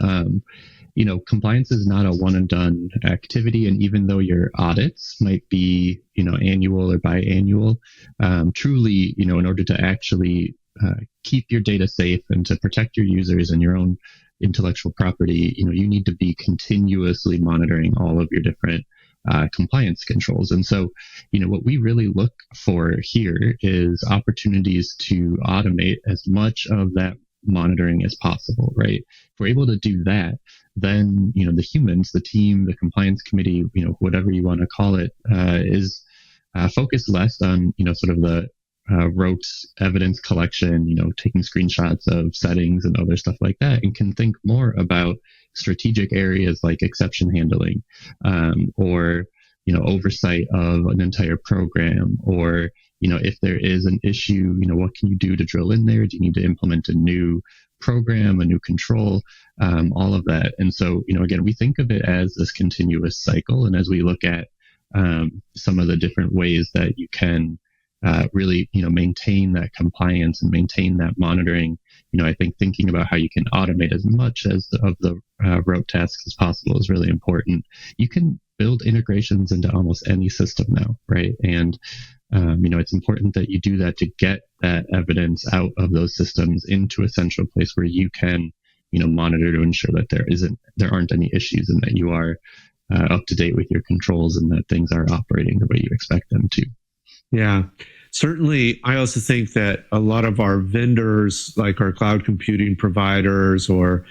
Compliance is not a one and done activity. And even though your audits might be, annual or biannual, truly, in order to actually keep your data safe and to protect your users and your own intellectual property, you need to be continuously monitoring all of your different compliance controls. And so, what we really look for here is opportunities to automate as much of that monitoring as possible, right? If we're able to do that, then, the humans, the team, the compliance committee, whatever you want to call it, is focused less on, sort of the rote evidence collection, taking screenshots of settings and other stuff like that, and can think more about strategic areas like exception handling, or, oversight of an entire program, or, if there is an issue, what can you do to drill in there? Do you need to implement a new program, a new control, all of that? And so, again, we think of it as this continuous cycle. And as we look at some of the different ways that you can really, maintain that compliance and maintain that monitoring, I think thinking about how you can automate as much of the rote tasks as possible is really important. You can build integrations into almost any system now, right? And it's important that you do that to get that evidence out of those systems into a central place where you can, monitor to ensure that there aren't any issues and that you are up to date with your controls and that things are operating the way you expect them to. Yeah, certainly. I also think that a lot of our vendors, like our cloud computing providers or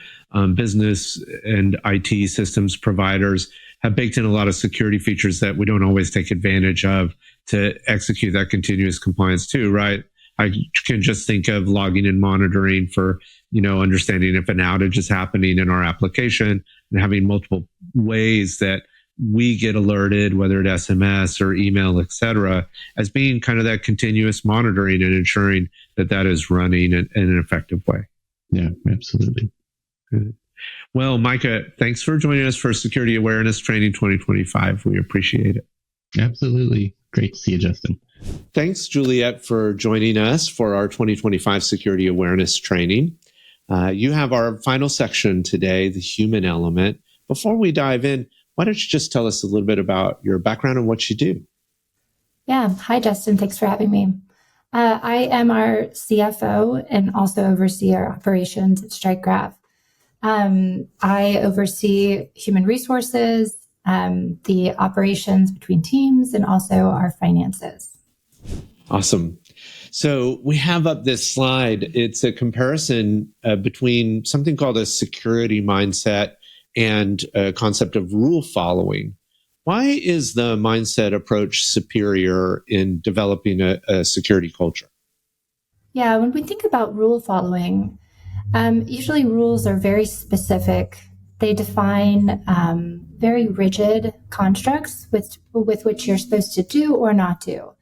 business and IT systems providers, have baked in a lot of security features that we don't always take advantage of to execute that continuous compliance too, right? I can just think of logging and monitoring for, understanding if an outage is happening in our application and having multiple ways that we get alerted, whether it's SMS or email, et cetera, as being kind of that continuous monitoring and ensuring that that is running in an effective way. Yeah, absolutely. Good. Well, Micah, thanks for joining us for Security Awareness Training 2025. We appreciate it. Absolutely. Great to see you, Justin. Thanks, Juliet, for joining us for our 2025 Security Awareness Training. You have our final section today, the human element. Before we dive in, why don't you just tell us a little bit about your background and what you do? Yeah. Hi, Justin. Thanks for having me. I am our CFO and also oversee our operations at StrikeGraph. I oversee human resources, the operations between teams, and also our finances. Awesome. So we have up this slide. It's a comparison between something called a security mindset and a concept of rule following. Why is the mindset approach superior in developing a security culture? Yeah, when we think about rule following, usually rules are very specific. They define very rigid constructs with which you're supposed to do or not do.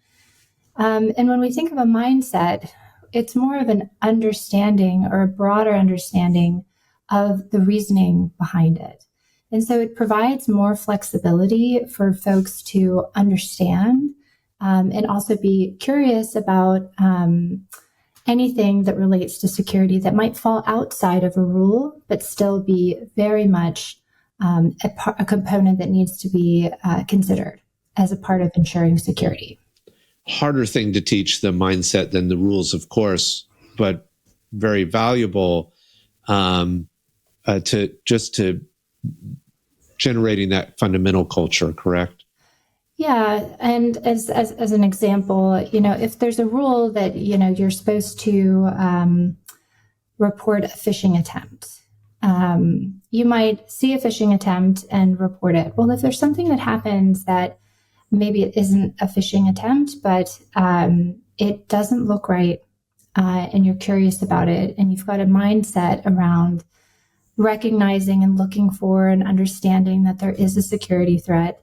And when we think of a mindset, it's more of an understanding or a broader understanding of the reasoning behind it. And so it provides more flexibility for folks to understand and also be curious about anything that relates to security that might fall outside of a rule, but still be very much a component that needs to be considered as a part of ensuring security. Harder thing to teach the mindset than the rules, of course, but very valuable to generating that fundamental culture, correct? Yeah, and as an example, if there's a rule that you're supposed to report a phishing attempt, you might see a phishing attempt and report it. Well, if there's something that happens that maybe it isn't a phishing attempt, but it doesn't look right, and you're curious about it, and you've got a mindset around recognizing and looking for and understanding that there is a security threat,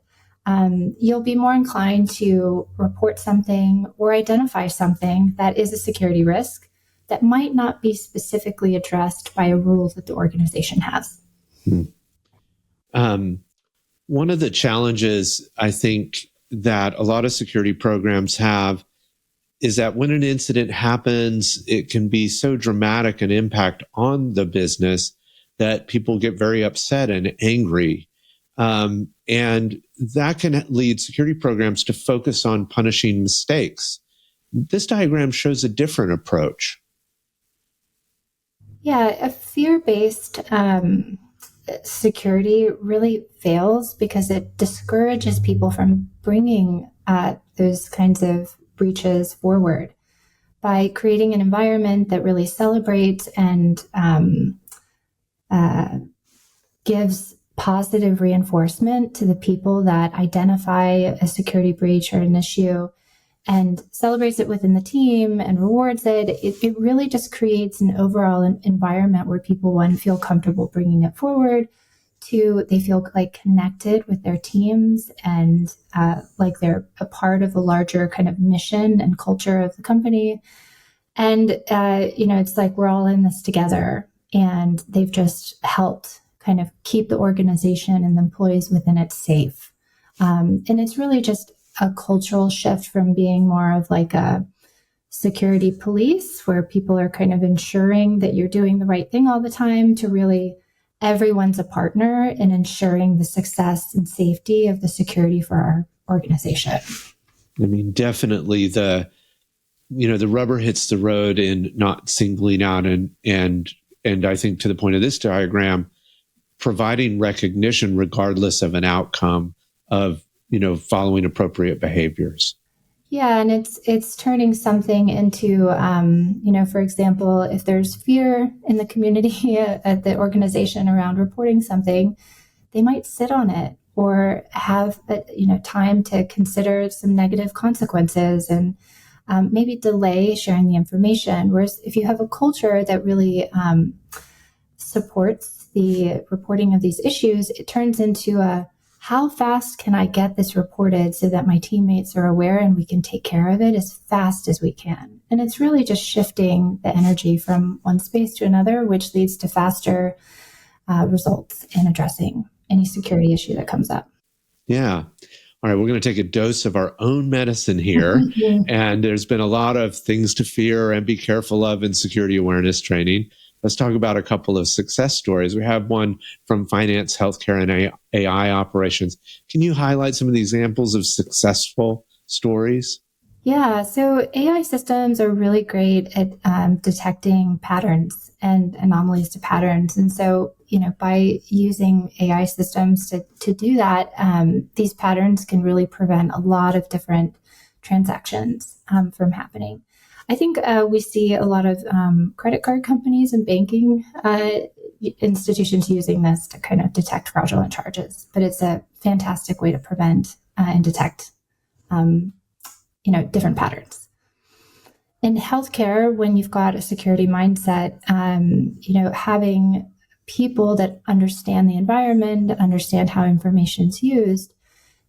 you'll be more inclined to report something or identify something that is a security risk that might not be specifically addressed by a rule that the organization has. One of the challenges I think that a lot of security programs have is that when an incident happens, it can be so dramatic an impact on the business that people get very upset and angry. And that can lead security programs to focus on punishing mistakes. This diagram shows a different approach. Yeah, a fear-based security really fails because it discourages people from bringing those kinds of breaches forward. By creating an environment that really celebrates and gives positive reinforcement to the people that identify a security breach or an issue and celebrates it within the team and rewards it, it really just creates an overall environment where people, one, feel comfortable bringing it forward, Two, they feel like connected with their teams and like they're a part of a larger kind of mission and culture of the company. And, it's like we're all in this together, and they've just helped kind of keep the organization and the employees within it safe. And it's really just a cultural shift from being more of like a security police where people are kind of ensuring that you're doing the right thing all the time to really everyone's a partner in ensuring the success and safety of the security for our organization. I mean, definitely the rubber hits the road in not singling out and I think to the point of this diagram, providing recognition regardless of an outcome of, following appropriate behaviors. Yeah, and it's turning something into, for example, if there's fear in the community at the organization around reporting something, they might sit on it or have, time to consider some negative consequences and maybe delay sharing the information. Whereas if you have a culture that really supports the reporting of these issues, it turns into how fast can I get this reported so that my teammates are aware and we can take care of it as fast as we can? And it's really just shifting the energy from one space to another, which leads to faster results in addressing any security issue that comes up. Yeah. All right, we're going to take a dose of our own medicine here. And there's been a lot of things to fear and be careful of in security awareness training. Let's talk about a couple of success stories. We have one from finance, healthcare, and AI operations. Can you highlight some of the examples of successful stories? Yeah, so AI systems are really great at detecting patterns and anomalies to patterns. And so, by using AI systems to do that, these patterns can really prevent a lot of different transactions from happening. I think we see a lot of credit card companies and banking institutions using this to kind of detect fraudulent charges, but it's a fantastic way to prevent and detect different patterns. In healthcare, when you've got a security mindset, having people that understand the environment, understand how information is used,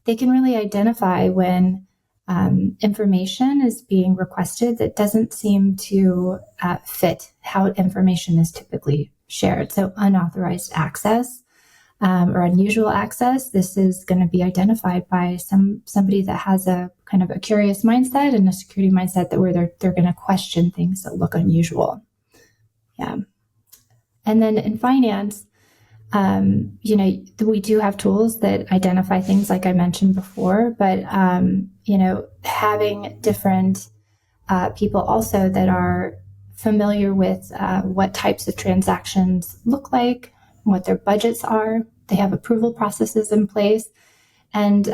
they can really identify when information is being requested that doesn't seem to fit how information is typically shared. So unauthorized access or unusual access, this is going to be identified by somebody that has a kind of a curious mindset and a security mindset that where they're going to question things that look unusual. Yeah. And then in finance, we do have tools that identify things like I mentioned before, but, having different people also that are familiar with what types of transactions look like, what their budgets are, they have approval processes in place, and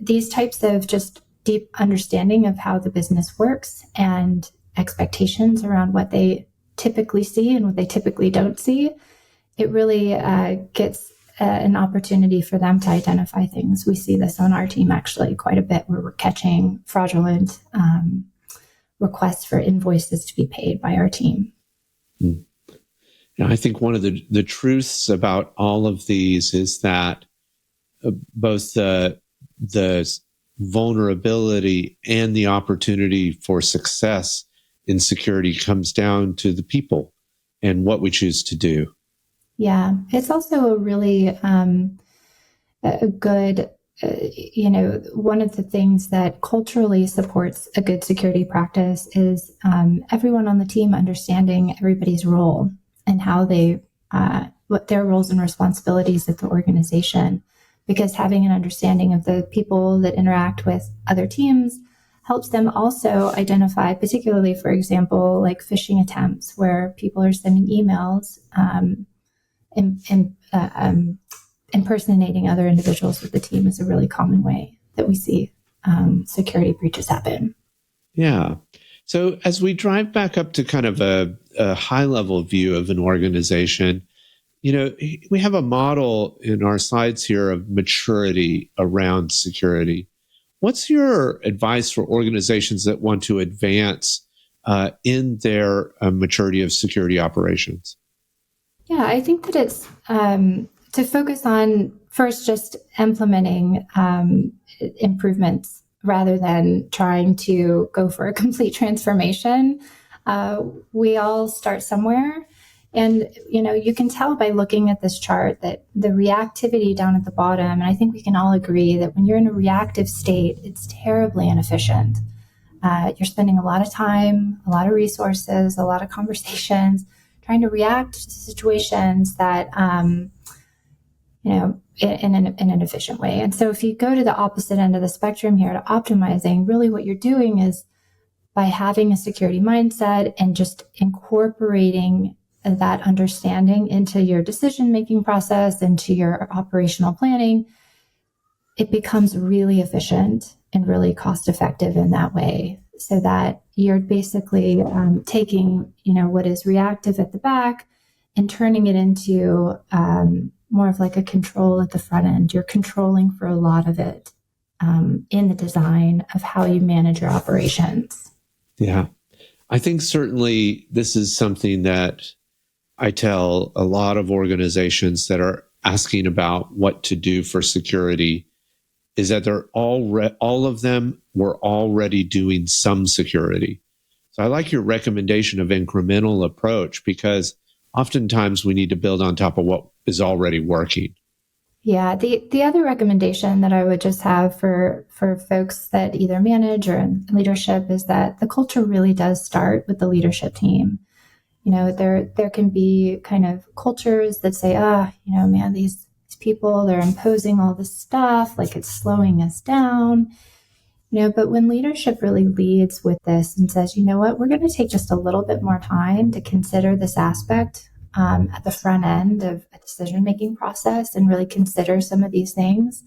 these types of just deep understanding of how the business works and expectations around what they typically see and what they typically don't see, it really gets an opportunity for them to identify things. We see this on our team actually quite a bit where we're catching fraudulent requests for invoices to be paid by our team. I think one of the truths about all of these is that both the vulnerability and the opportunity for success in security comes down to the people and what we choose to do. Yeah, it's also a really a good, one of the things that culturally supports a good security practice is everyone on the team understanding everybody's role and how what their roles and responsibilities at the organization. Because having an understanding of the people that interact with other teams helps them also identify, particularly, for example, like phishing attempts where people are sending emails impersonating other individuals with the team is a really common way that we see security breaches happen. Yeah. So as we drive back up to kind of a high-level view of an organization, we have a model in our slides here of maturity around security. What's your advice for organizations that want to advance in their maturity of security operations? Yeah, I think that it's to focus on first just implementing improvements rather than trying to go for a complete transformation. We all start somewhere. And, you can tell by looking at this chart that the reactivity down at the bottom, and I think we can all agree that when you're in a reactive state, it's terribly inefficient. You're spending a lot of time, a lot of resources, a lot of conversations trying to react to situations that, in an efficient way. And so if you go to the opposite end of the spectrum here to optimizing, really what you're doing is by having a security mindset and just incorporating that understanding into your decision-making process, into your operational planning, it becomes really efficient and really cost-effective in that way, so that you're basically taking, what is reactive at the back and turning it into more of like a control at the front end. You're controlling for a lot of it in the design of how you manage your operations. Yeah. I think certainly this is something that I tell a lot of organizations that are asking about what to do for security, is that they're all of them were already doing some security. So I like your recommendation of incremental approach, because oftentimes we need to build on top of what is already working. Yeah, the other recommendation that I would just have for folks that either manage or in leadership is that the culture really does start with the leadership team. There can be kind of cultures that say, man, these people, they're imposing all this stuff, like it's slowing us down. But when leadership really leads with this and says, you know what, we're going to take just a little bit more time to consider this aspect at the front end of a decision-making process and really consider some of these things,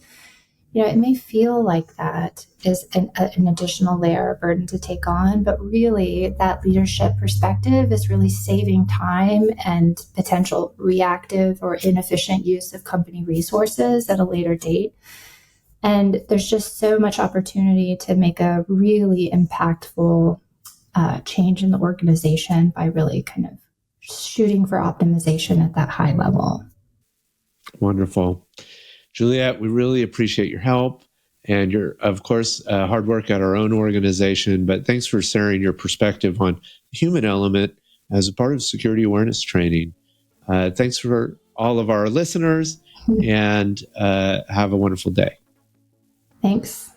it may feel like that is an additional layer of burden to take on, but really that leadership perspective is really saving time and potential reactive or inefficient use of company resources at a later date. And there's just so much opportunity to make a really impactful change in the organization by really kind of shooting for optimization at that high level. Wonderful. Juliet, we really appreciate your help and your, of course, hard work at our own organization, but thanks for sharing your perspective on the human element as a part of security awareness training. Thanks for all of our listeners, and have a wonderful day. Thanks.